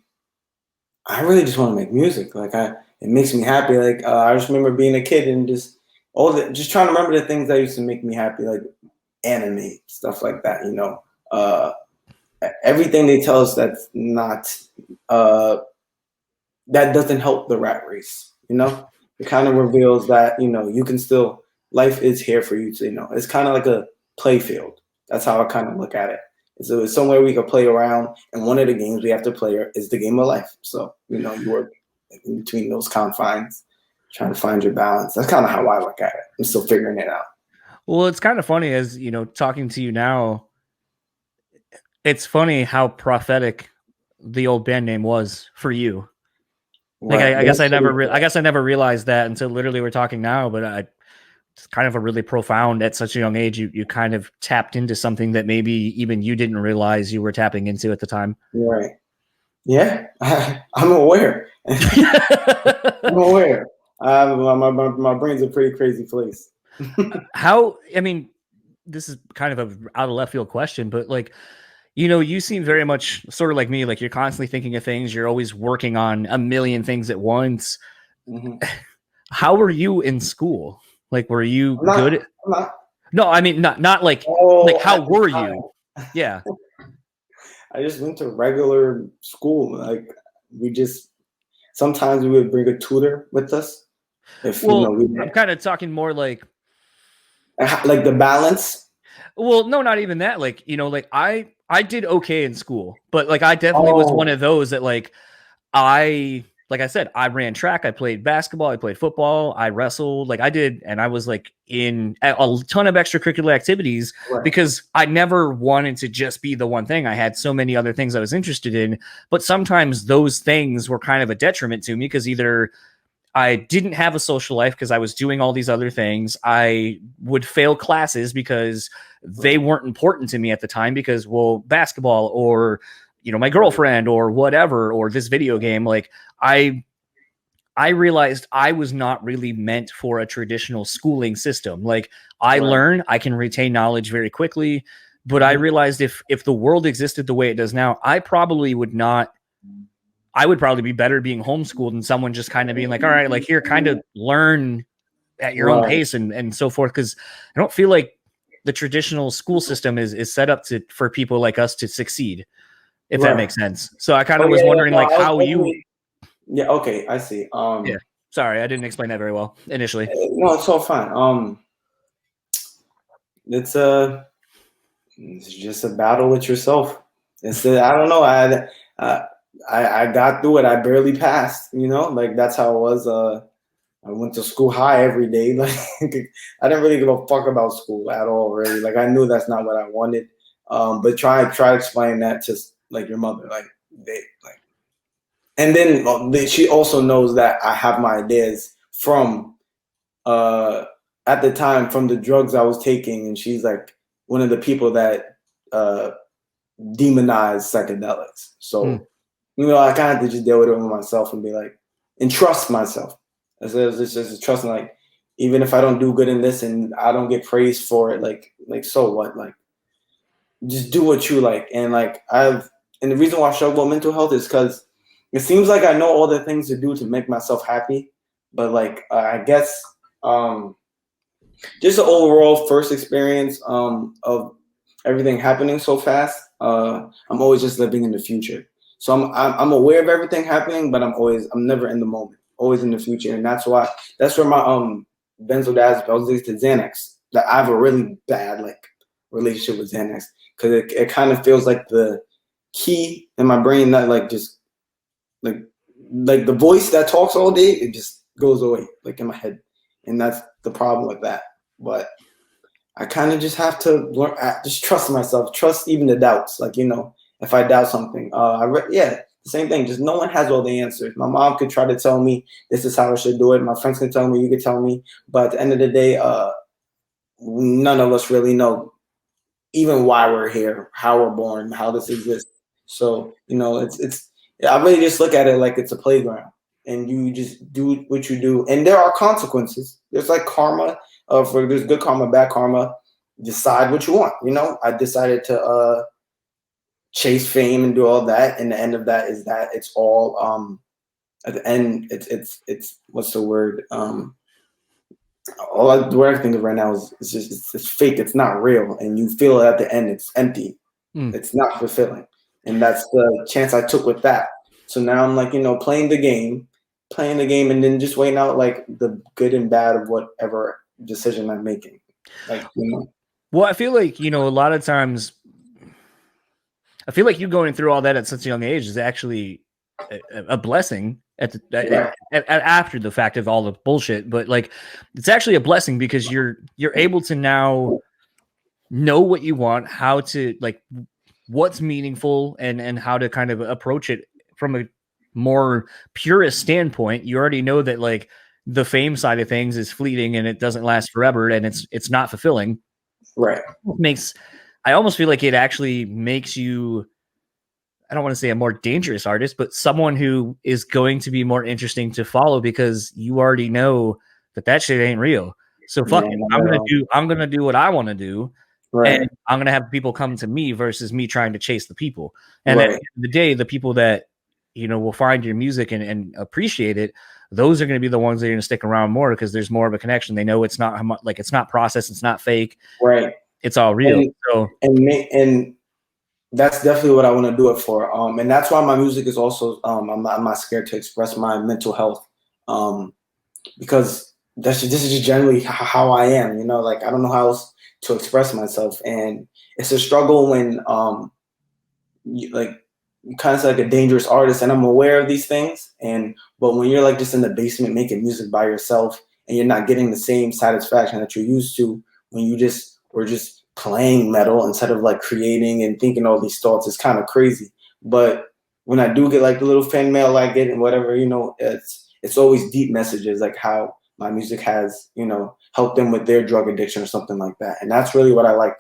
I really just want to make music. Like it makes me happy. Like I just remember being a kid and just trying to remember the things that used to make me happy, like anime, stuff like that, you know. Everything they tell us that's not that doesn't help the rat race, you know. It kind of reveals that, you know, you can still, life is here for you to, you know, it's kind of like a play field. That's how I kind of look at it. it's somewhere we could play around. And one of the games we have to play is the game of life. So, you work in between those confines, trying to find your balance. That's kind of how I look at it. I'm still figuring it out. Well, it's kind of funny as, talking to you now, it's funny how prophetic the old band name was for you. Like, Right. I guess I never realized that until literally we're talking now, but it's kind of a really profound at such a young age. You kind of tapped into something that maybe even you didn't realize you were tapping into at the time. Right. Yeah, I'm aware. I'm aware. My brain's a pretty crazy place. This is kind of a out of left field question, but like, you seem very much sort of like me. Like, you're constantly thinking of things. You're always working on a million things at once. Mm-hmm. How were you in school? Like, were you good? No, I mean, not like, how were you? Yeah. I just went to regular school. Like, sometimes we would bring a tutor with us. I'm kind of talking more like the balance. Well, no, not even that. Like, I did okay in school, but like, I definitely was one of those that like I said, I ran track, I played basketball, I played football, I wrestled, like I did. And I was like in a ton of extracurricular activities because I never wanted to just be the one thing. I had so many other things I was interested in, but sometimes those things were kind of a detriment to me because either I didn't have a social life because I was doing all these other things. I would fail classes because they weren't important to me at the time because, well, basketball or, my girlfriend or whatever, or this video game. Like I realized I was not really meant for a traditional schooling system. Like I learn, I can retain knowledge very quickly, but I realized if the world existed the way it does now, I would probably be better being homeschooled than someone just kind of being like, all right, like here, kind of learn at your own pace and so forth. Cause I don't feel like the traditional school system is set up for people like us to succeed, if that makes sense. So I kind of was wondering how you. Yeah. Okay. I see. Yeah. Sorry. I didn't explain that very well initially. No, it's all fine. It's just a battle with yourself. I don't know. I got through it. I barely passed, like that's how it was. I went to school high every day. Like I didn't really give a fuck about school at all, really. Like I knew that's not what I wanted. But try to explain that to like your mother, and then she also knows that I have my ideas from at the time from the drugs I was taking, and she's like one of the people that demonized psychedelics. So I kind of had to just deal with it with myself and be like, and trust myself. It's just trusting, like, even if I don't do good in this and I don't get praised for it, like so what? Like, just do what you like. And like and the reason why I struggle with mental health is because it seems like I know all the things to do to make myself happy, but like I guess just the overall first experience of everything happening so fast. I'm always just living in the future. So I'm aware of everything happening, but I'm never in the moment, always in the future. And that's where my benzodiazepines to Xanax, that I have a really bad relationship with Xanax, because it kind of feels like the key in my brain that just like the voice that talks all day, it just goes away like in my head. And that's the problem with that. But I kind of just have to learn, just trust myself, trust even the doubts. Like, if I doubt something, the same thing. Just no one has all the answers. My mom could try to tell me this is how I should do it. My friends can tell me, you could tell me. But at the end of the day, none of us really know even why we're here, how we're born, how this exists. So, I really just look at it like it's a playground, and you just do what you do. And there are consequences. There's like karma. There's good karma, bad karma. Decide what you want. I decided to chase fame and do all that, and the end of that is that it's all at the end it's what's the word? The word I think of right now is it's fake. It's not real, and you feel it at the end. It's empty. It's not fulfilling, and that's the chance I took with that. So now I'm like, playing the game, and then just weighing out like the good and bad of whatever decision I'm making. Well, I feel like a lot of times I feel like you going through all that at such a young age is actually a blessing after the fact of all the bullshit. But like, it's actually a blessing because you're able to now know what you want, how to like what's meaningful, and how to kind of approach it from a more purist standpoint. You already know that like the fame side of things is fleeting and it doesn't last forever and it's not fulfilling. Right. I almost feel like it actually makes you, I don't want to say a more dangerous artist, but someone who is going to be more interesting to follow because you already know that shit ain't real. So fuck it. I'm gonna do what I want to do. Right. And I'm gonna have people come to me versus me trying to chase the people. And Right. at the end of the day, the people that will find your music and appreciate it, those are going to be the ones that are going to stick around more because there's more of a connection. They know it's not like it's not processed, it's not fake. Right. It's all real. And that's definitely what I want to do it for. And that's why my music is also I'm not scared to express my mental health. Because this is just generally how I am, like I don't know how else to express myself. And it's a struggle when you kind of like a dangerous artist, and I'm aware of these things. But when you're like just in the basement making music by yourself and you're not getting the same satisfaction that you're used to when you just were just playing metal instead of like creating and thinking all these thoughts, it's kind of crazy. But when I do get like the little fan mail I get and whatever, it's always deep messages, like how my music has, helped them with their drug addiction or something like that. And that's really what I like,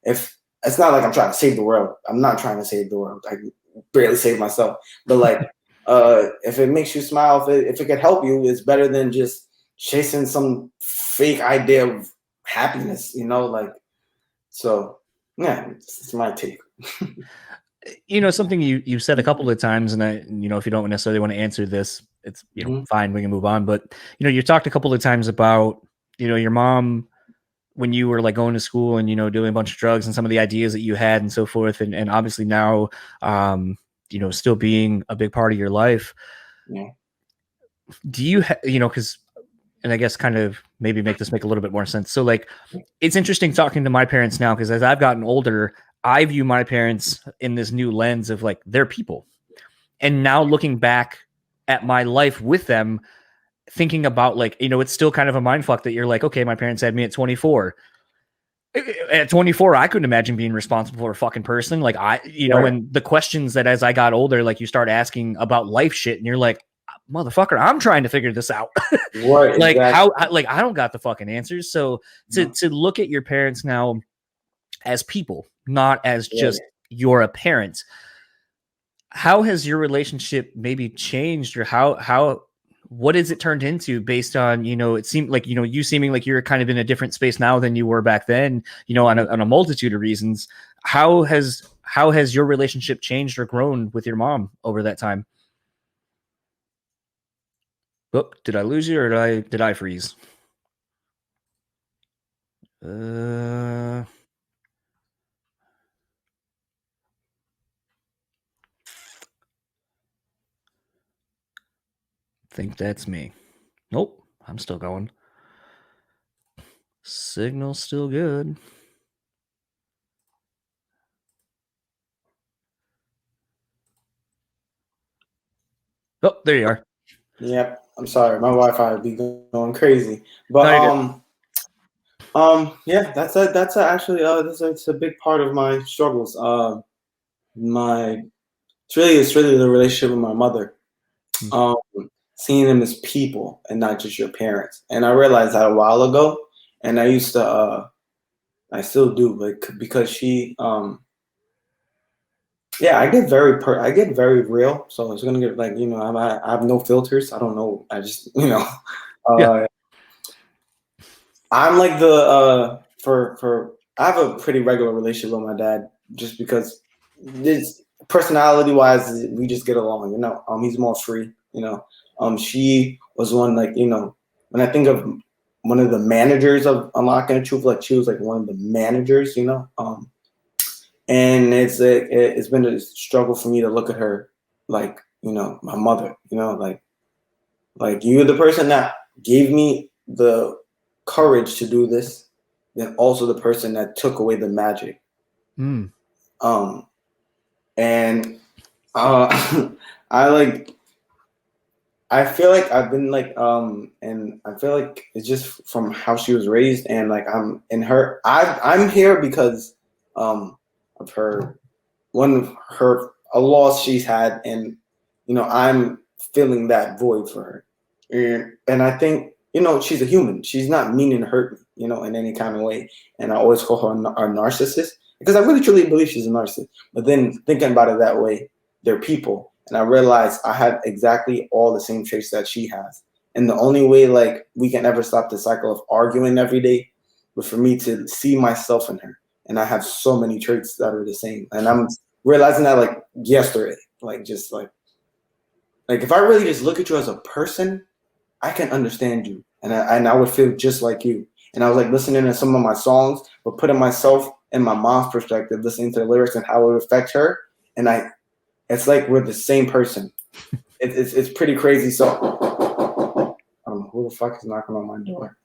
if it's not like I'm trying to save the world. I'm not trying to save the world. I barely save myself. But like, if it makes you smile, if it could help you, it's better than just chasing some fake idea of happiness, So yeah, it's my take. Something you've said a couple of times, and I, if you don't necessarily want to answer this, it's fine, we can move on. But you talked a couple of times about your mom when you were like going to school and doing a bunch of drugs and some of the ideas that you had and so forth, and obviously now still being a big part of your life. Yeah. Do you because and I guess kind of maybe make a little bit more sense. So like, it's interesting talking to my parents now because as I've gotten older, I view my parents in this new lens of like they're people. And now looking back at my life with them, thinking about like, it's still kind of a mindfuck that you're like, okay, my parents had me at 24. At 24, I couldn't imagine being responsible for a fucking person. Like right. And the questions that as I got older, like you start asking about life shit and you're like, motherfucker, I'm trying to figure this out. Right, like exactly. I don't got the fucking answers. So to look at your parents now as people, not as just you're a parent, how has your relationship maybe changed, or what has it turned into based on, it seemed like, you seeming like you're kind of in a different space now than you were back then, on a multitude of reasons. How has your relationship changed or grown with your mom over that time? Oh, did I lose you or did I freeze? I think that's me. Nope, I'm still going. Signal's still good. Oh, there you are. Yep. I'm sorry, my Wi-Fi would be going crazy. But yeah, that's actually it's a big part of my struggles. It's really the relationship with my mother. Seeing them as people and not just your parents. And I realized that a while ago, and I used to I still do, like, because she yeah, I get very real. So it's gonna get like, I have no filters. I don't know. I just Yeah. I'm like the for I have a pretty regular relationship with my dad just because this personality wise we just get along, he's more free, she was one, like, when I think of one of the managers of Unlocking the Truth, like she was like one of the managers, and it's been a struggle for me to look at her like, my mother, like you're the person that gave me the courage to do this, then also the person that took away the magic. and I feel like I've been like and I feel like it's just from how she was raised, and like I'm here because of her a loss she's had, and I'm filling that void for her, and I think she's a human. She's not meaning to hurt me, in any kind of way, and I always call her a narcissist because I really truly believe she's a narcissist. But then thinking about it that way, they're people. And I realized I had exactly all the same traits that she has. And the only way like we can ever stop the cycle of arguing every day was for me to see myself in her. And I have so many traits that are the same. And I'm realizing that like yesterday, like just like if I really just look at you as a person, I can understand you. And I would feel just like you. And I was like listening to some of my songs, but putting myself in my mom's perspective, listening to the lyrics and how it would affect her. And it's like we're the same person. It's pretty crazy. So, who the fuck is knocking on my door?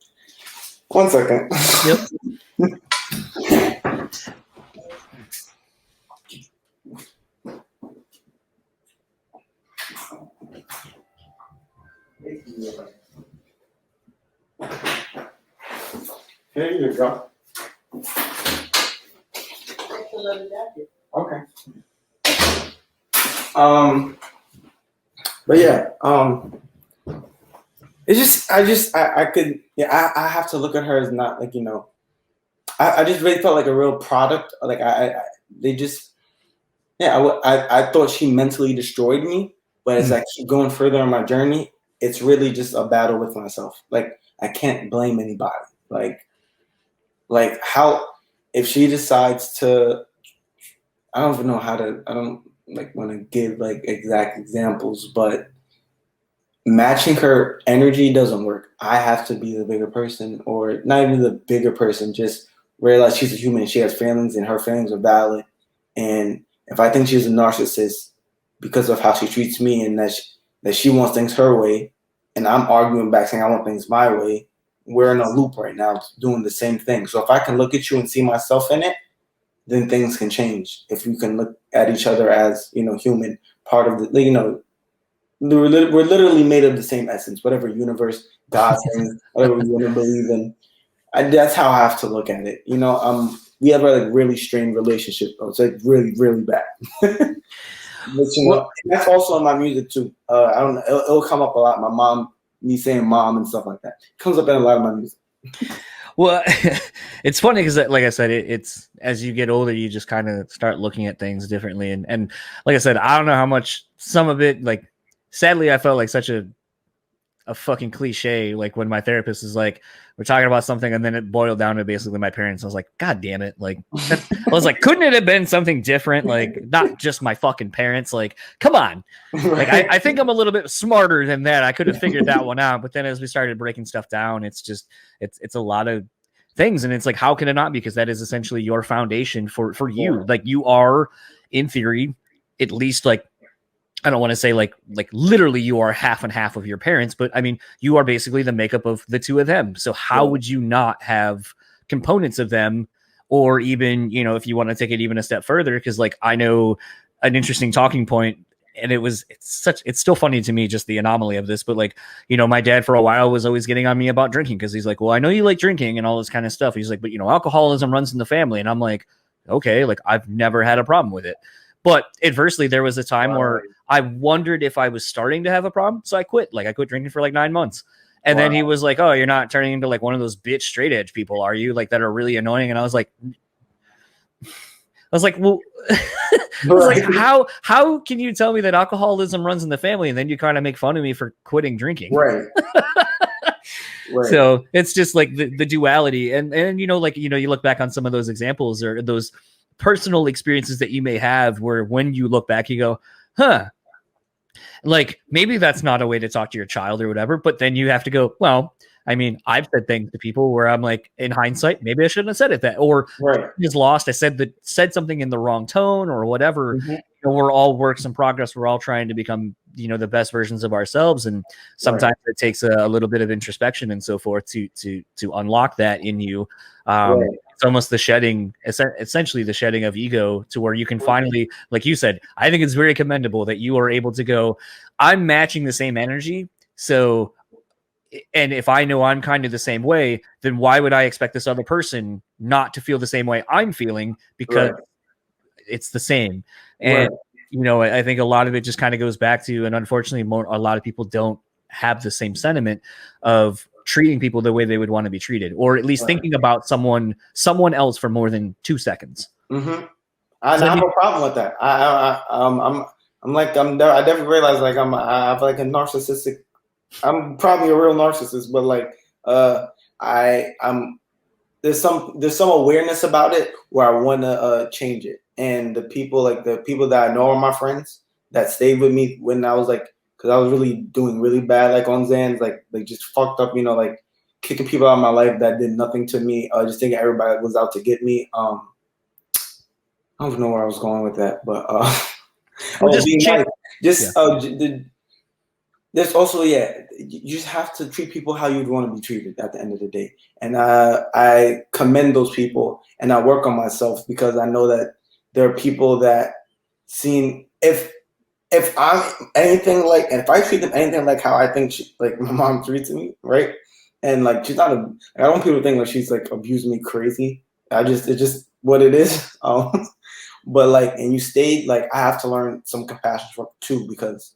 1 second. Yep. Here you go. Okay. But yeah, it's just I could I have to look at her as not like I just really felt like a real product. Like they just I thought she mentally destroyed me, but as I keep going further on my journey, it's really just a battle with myself. Like I can't blame anybody. Like how if she decides to, I don't even know how to. I don't like want to give like exact examples, but matching her energy doesn't work. I have to be the bigger person, or not even the bigger person. Just realize she's a human. She has feelings, and her feelings are valid. And if I think she's a narcissist because of how she treats me, and that she wants things her way, and I'm arguing back saying I want things my way, we're in a loop right now doing the same thing. So if I can look at you and see myself in it, then things can change. If you can look at each other as, human, part of the, we're literally made of the same essence, whatever universe, God, whatever we want to believe in. That's how I have to look at it. We have a like really strained relationship. It's like really, really bad. But, that's also in my music too. I don't know. It'll come up a lot. My mom, me saying mom and stuff like that. It comes up in a lot of my music. Well, it's funny because, like I said, it's as you get older, you just kind of start looking at things differently. And like I said, I don't know how much some of it, like, sadly, I felt like such a fucking cliche. Like when my therapist is like, we're talking about something, and then it boiled down to basically my parents. I was like, God damn it. Like, I was like, couldn't it have been something different? Like, not just my fucking parents. Like, come on. Like, I think I'm a little bit smarter than that. I could have figured that one out. But then as we started breaking stuff down, it's just, it's a lot of things. And it's like, how can it not? Because that is essentially your foundation for you. Like, you are, in theory, at least like, I don't want to say like literally you are half and half of your parents, but I mean, you are basically the makeup of the two of them. So how would you not have components of them? Or even, if you want to take it even a step further, because like I know an interesting talking point, and it's still funny to me, just the anomaly of this, but like, my dad for a while was always getting on me about drinking, because he's like, well, I know you like drinking and all this kind of stuff. He's like, but alcoholism runs in the family. And I'm like, okay, like I've never had a problem with it. But adversely, there was a time where I wondered if I was starting to have a problem. So I quit. Like I quit drinking for like 9 months. And then he was like, oh, you're not turning into like one of those bitch straight edge people, are you? Like that are really annoying. And I was like, well, like, how can you tell me that alcoholism runs in the family? And then you kind of make fun of me for quitting drinking. Right. Right. So it's just like the duality. And you look back on some of those examples or those personal experiences that you may have where when you look back, you go, huh, like maybe that's not a way to talk to your child or whatever. But then you have to go, well, I mean, I've said things to people where I'm like, in hindsight, maybe I shouldn't have said it that, or is lost. I said something in the wrong tone or whatever. Mm-hmm. We're all works in progress. We're all trying to become, the best versions of ourselves. And sometimes it takes a little bit of introspection and so forth to unlock that in you. it's almost the shedding, essentially the shedding of ego, to where you can finally, like you said, I think it's very commendable that you are able to go, I'm matching the same energy. So, and if I know I'm kind of the same way, then why would I expect this other person not to feel the same way I'm feeling? Because it's the same. And, I think a lot of it just kind of goes back to, and unfortunately a lot of people don't have the same sentiment of treating people the way they would want to be treated, or at least thinking about someone else for more than 2 seconds. Mm-hmm. I have a problem with that. I definitely realize like I have like a narcissistic. I'm probably a real narcissist, but like there's some awareness about it where I want to change it. And the people that I know are my friends that stayed with me when I was like, because I was really doing really bad, like on Xans, like just fucked up, like kicking people out of my life that did nothing to me, just thinking everybody was out to get me. I don't even know where I was going with that, but there's also, you just have to treat people how you'd want to be treated at the end of the day. And I commend those people, and I work on myself because I know that there are people that if I'm anything like, and if I treat them anything like how I think like my mom treats me, right? And like she's not I don't want people to think like she's like abusing me crazy. It's just what it is. But like, and you stayed, like I have to learn some compassion too, because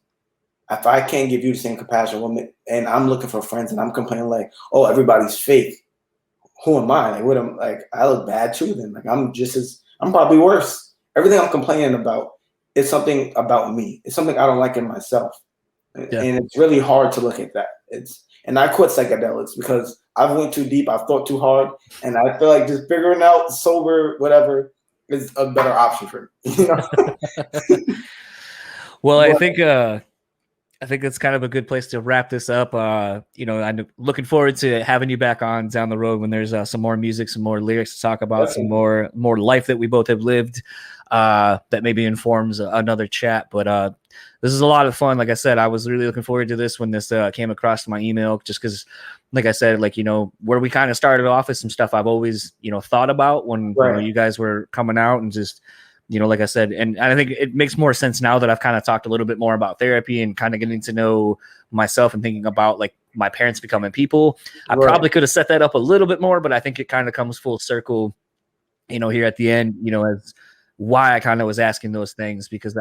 if I can't give you the same compassion, and I'm looking for friends, and I'm complaining like, oh, everybody's fake. Who am I? Like, what am like? I look bad too. Then like I'm probably worse. Everything I'm complaining about is something about me. It's something I don't like in myself, and it's really hard to look at that. And I quit psychedelics because I've went too deep. I've thought too hard, and I feel like just figuring out sober, whatever, is a better option for me. Well, I think that's kind of a good place to wrap this up. I'm looking forward to having you back on down the road when there's some more music, some more lyrics to talk about, some more life that we both have lived that maybe informs another chat. But this is a lot of fun. Like I said, I was really looking forward to this when this came across my email, just because, like I said, like, where we kind of started off with some stuff I've always, thought about when you guys were coming out, and just, like I said, and I think it makes more sense now that I've kind of talked a little bit more about therapy and kind of getting to know myself and thinking about like my parents becoming people. I probably could have set that up a little bit more, but I think it kind of comes full circle, here at the end, as why I kind of was asking those things, because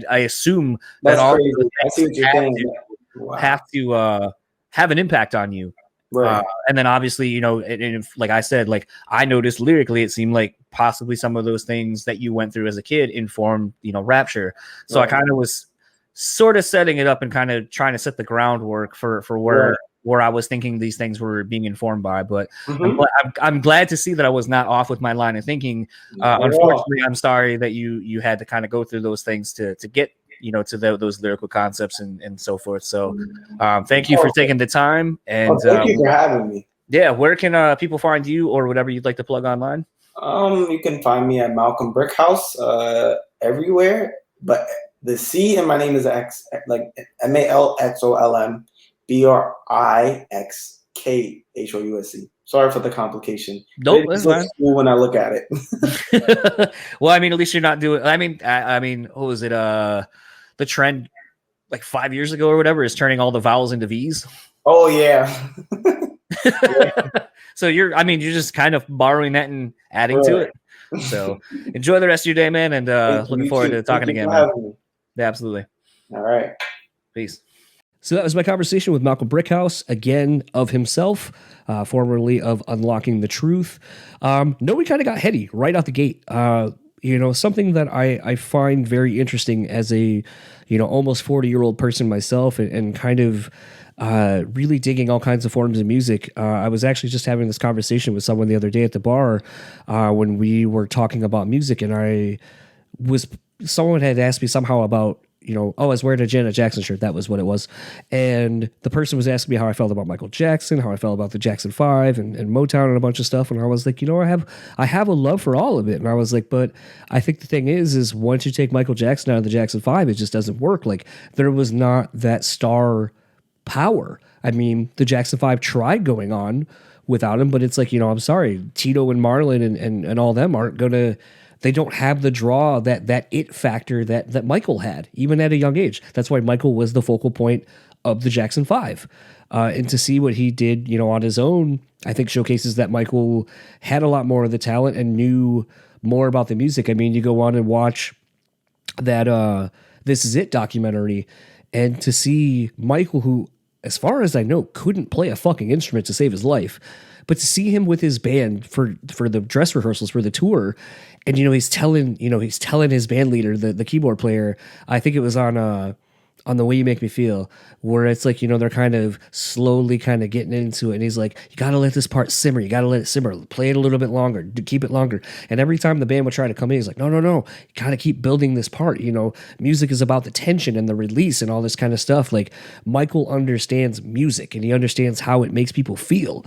I assume that all of those have to have an impact on you. And then obviously, and like I said, like I noticed lyrically, it seemed like possibly some of those things that you went through as a kid informed, Rapture. So I kind of was sort of setting it up and kind of trying to set the groundwork for where I was thinking these things were being informed by. But I'm glad to see that I was not off with my line of thinking. Unfortunately, I'm sorry that you had to kind of go through those things to get to those lyrical concepts and so forth. So thank you for taking the time. And thank you for having me. Yeah, where can people find you or whatever you'd like to plug online? You can find me at Malxolm Brixkhouse everywhere, but the C in my name is X, like Malxolm Brixkhouse. Sorry for the complication. Nope, that's fine. Cool when I look at it. Well, I mean, at least you're not doing. I mean, what was it? The trend like 5 years ago or whatever is turning all the vowels into V's. Oh yeah. So you're just kind of borrowing that and adding to it. So enjoy the rest of your day, man, and looking forward to talking again, man. Yeah, absolutely. All right. Peace. So that was my conversation with Malxolm Brixkhouse, again, of himself, formerly of Unlocking the Truth. We kind of got heady right out the gate. Something that I find very interesting as a, almost 40-year-old person myself, and kind of really digging all kinds of forms of music. I was actually just having this conversation with someone the other day at the bar when we were talking about music, and someone had asked me somehow about, I was wearing a Janet Jackson shirt. That was what it was. And the person was asking me how I felt about Michael Jackson, how I felt about the Jackson 5 and Motown and a bunch of stuff. And I was like, I have a love for all of it. And I was like, but I think the thing is once you take Michael Jackson out of the Jackson 5, it just doesn't work. Like there was not that star power. I mean, the Jackson 5 tried going on without him. But it's like, I'm sorry, Tito and Marlon and all them aren't gonna. They don't have the draw, that it factor that Michael had, even at a young age. That's why Michael was the focal point of the Jackson 5. And to see what he did, on his own, I think showcases that Michael had a lot more of the talent and knew more about the music. I mean, you go on and watch that This Is It documentary, and to see Michael, who, as far as I know, couldn't play a fucking instrument to save his life, but to see him with his band for the dress rehearsals for the tour, and he's telling his band leader, the keyboard player, I think it was on The Way You Make Me Feel, where it's like, they're kind of slowly kind of getting into it. And he's like, you got to let this part simmer. You got to let it simmer. Play it a little bit longer. Keep it longer. And every time the band would try to come in, he's like, no. You got to keep building this part. Music is about the tension and the release and all this kind of stuff. Like, Michael understands music and he understands how it makes people feel.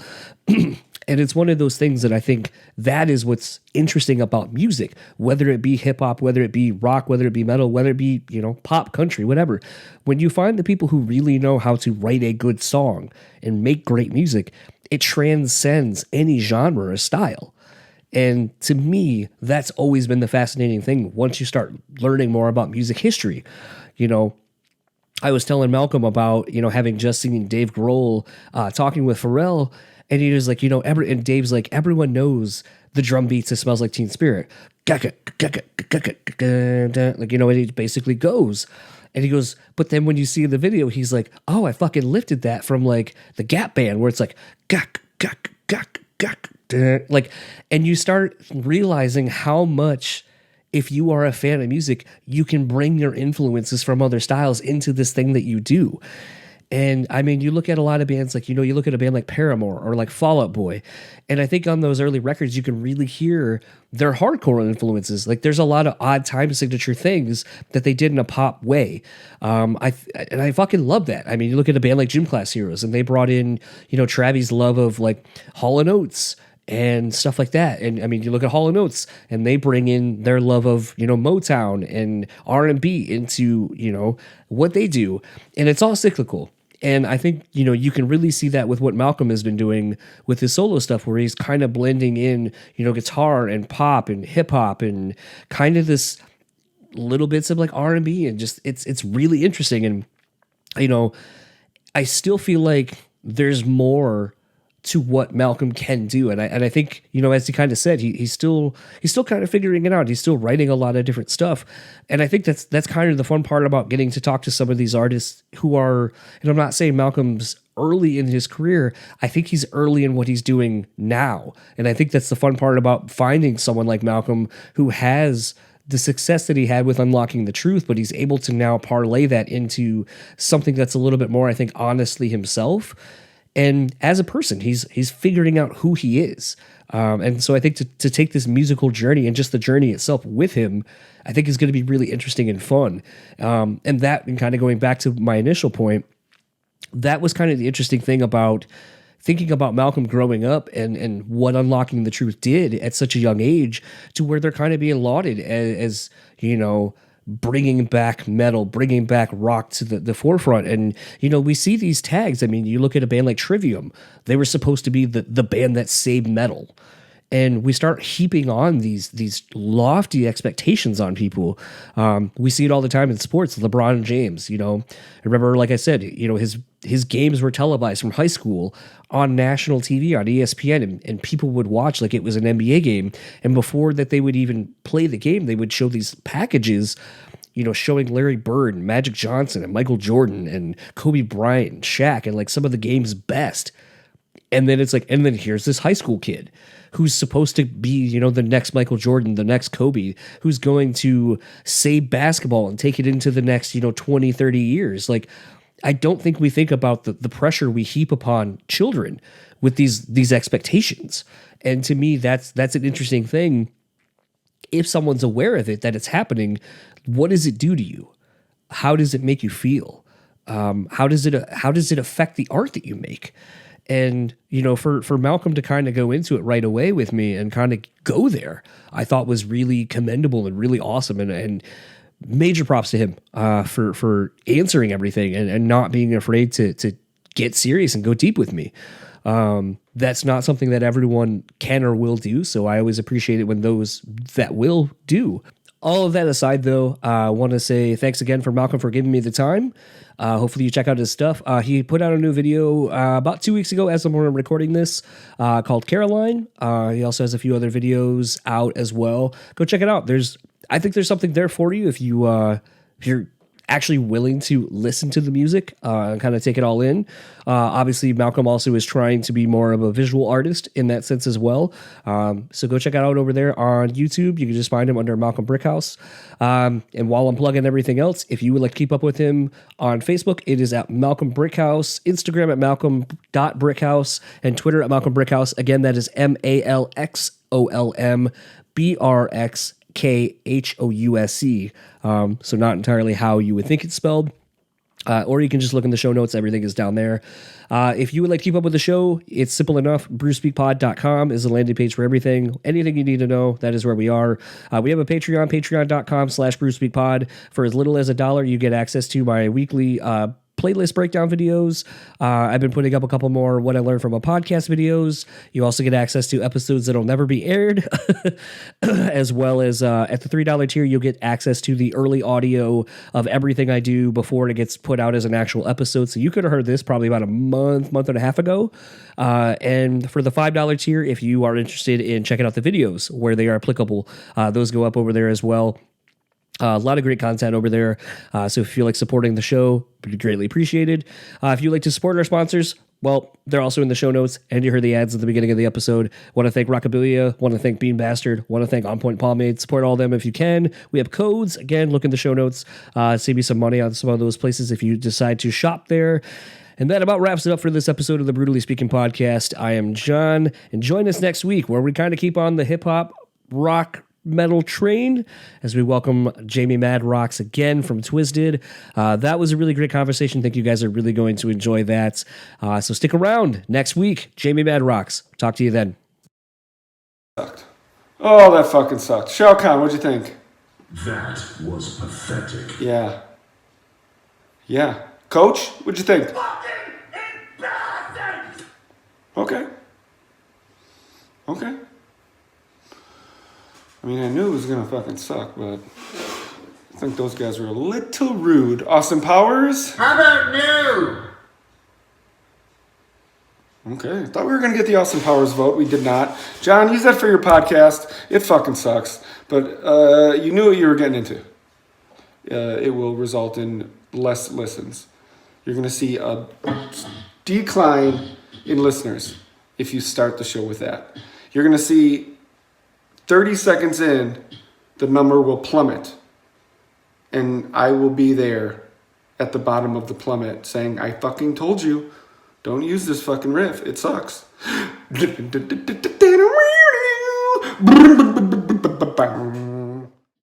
And it's one of those things that I think that is what's interesting about music, whether it be hip hop, whether it be rock, whether it be metal, whether it be, pop, country, whatever. When you find the people who really know how to write a good song and make great music, it transcends any genre or style. And to me, that's always been the fascinating thing once you start learning more about music history. I was telling Malcolm about, having just seen Dave Grohl talking with Pharrell. And he was like, and Dave's like, everyone knows the drum beats that Smells Like Teen Spirit. Like, and he basically goes. And he goes, but then when you see the video, he's like, oh, I fucking lifted that from like the Gap Band, where it's like, like, and you start realizing how much, if you are a fan of music, you can bring your influences from other styles into this thing that you do. And I mean, you look at a lot of bands like, you look at a band like Paramore or like Fall Out Boy. And I think on those early records, you can really hear their hardcore influences. Like, there's a lot of odd time signature things that they did in a pop way. I fucking love that. I mean, you look at a band like Gym Class Heroes, and they brought in, Travis' love of like Hall & Oates and stuff like that. And I mean, you look at Hall & Oates, and they bring in their love of, Motown and R&B into, what they do. And it's all cyclical. And I think, you can really see that with what Malcolm has been doing with his solo stuff, where he's kind of blending in, guitar and pop and hip hop and kind of this little bits of like R&B, and just it's really interesting. And, I still feel like there's more to what Malcolm can do. And I think, as he kind of said, he's still kind of figuring it out. He's still writing a lot of different stuff. And I think that's kind of the fun part about getting to talk to some of these artists who are, and I'm not saying Malcolm's early in his career. I think he's early in what he's doing now. And I think that's the fun part about finding someone like Malcolm who has the success that he had with Unlocking the Truth, but he's able to now parlay that into something that's a little bit more, I think, honestly himself. And as a person, he's figuring out who he is. And so I think to take this musical journey and just the journey itself with him, I think is going to be really interesting and fun. And kind of going back to my initial point, that was kind of the interesting thing about thinking about Malcolm growing up and what Unlocking the Truth did at such a young age, to where they're kind of being lauded as bringing back metal, bringing back rock to the forefront. And, we see these tags. I mean, you look at a band like Trivium, they were supposed to be the band that saved metal. And we start heaping on these lofty expectations on people. We see it all the time in sports. LeBron James, I remember, like I said, his games were televised from high school on national TV on ESPN, and people would watch like it was an NBA game. And before that they would even play the game, they would show these packages, showing Larry Bird and Magic Johnson and Michael Jordan and Kobe Bryant and Shaq and like some of the game's best. And then it's like, and then here's this high school kid who's supposed to be, the next Michael Jordan, the next Kobe, who's going to save basketball and take it into the next, 20, 30 years. Like, I don't think we think about the pressure we heap upon children with these expectations. And to me, that's an interesting thing. If someone's aware of it, that it's happening, what does it do to you? How does it make you feel? How does it affect the art that you make? And, for Malcolm to kind of go into it right away with me and kind of go there, I thought was really commendable and really awesome. And major props to him for answering everything and not being afraid to get serious and go deep with me. That's not something that everyone can or will do. So I always appreciate it when those that will do. All of that aside, though, I want to say thanks again for Malcolm for giving me the time. Hopefully you check out his stuff. He put out a new video about 2 weeks ago as I'm recording this called Caroline. He also has a few other videos out as well. Go check it out. I think there's something there for you if you're actually willing to listen to the music and kind of take it all in. Obviously, Malcolm also is trying to be more of a visual artist in that sense as well. So go check it out over there on YouTube. You can just find him under Malxolm Brixkhouse. And while I'm plugging everything else, if you would like to keep up with him on Facebook, it is at Malxolm Brixkhouse, Instagram at Malxolm.Brixkhouse, and Twitter at Malxolm Brixkhouse. Again, that is MALXOLMBRXKHOUSE. So not entirely how you would think it's spelled. Or you can just look in the show notes. Everything is down there. If you would like to keep up with the show, it's simple enough. BREWspeakPod.com is the landing page for everything. Anything you need to know, that is where we are. We have a Patreon, patreon.com/BREWspeakPod. For as little as $1, you get access to my weekly playlist breakdown videos. I've been putting up a couple more What I Learned from a Podcast videos. You also get access to episodes that'll never be aired, as well as at the $3 tier, you'll get access to the early audio of everything I do before it gets put out as an actual episode. So you could have heard this probably about a month and a half ago. And for the $5 tier, if you are interested in checking out the videos where they are applicable, those go up over there as well. A lot of great content over there. So if you feel like supporting the show, it'd be greatly appreciated. If you'd like to support our sponsors, well, they're also in the show notes, and you heard the ads at the beginning of the episode. Want to thank Rockabilia, want to thank Bean Bastard, want to thank On Point Pomade. Support all of them if you can. We have codes. Again, look in the show notes. Save you some money on some of those places if you decide to shop there. And that about wraps it up for this episode of the Brutally Speaking Podcast. I am John, and join us next week where we kind of keep on the hip-hop, rock, metal train as we welcome Jamie Mad Rocks again from Twisted. That was a really great conversation. I think you guys are really going to enjoy that. So stick around next week. Jamie Mad Rocks. Talk to you then. Sucked. Oh, that fucking sucked. Shao Kahn, what'd you think? That was pathetic. Yeah. Coach, what'd you think? Okay. I mean, I knew it was going to fucking suck, but I think those guys were a little rude. Austin Powers? How about new? Okay, I thought we were going to get the Austin Powers vote. We did not. John, use that for your podcast. It fucking sucks. But you knew what you were getting into. It will result in less listens. You're going to see a decline in listeners if you start the show with that. You're going to see 30 seconds in, the number will plummet. And I will be there at the bottom of the plummet saying, I fucking told you, don't use this fucking riff. It sucks.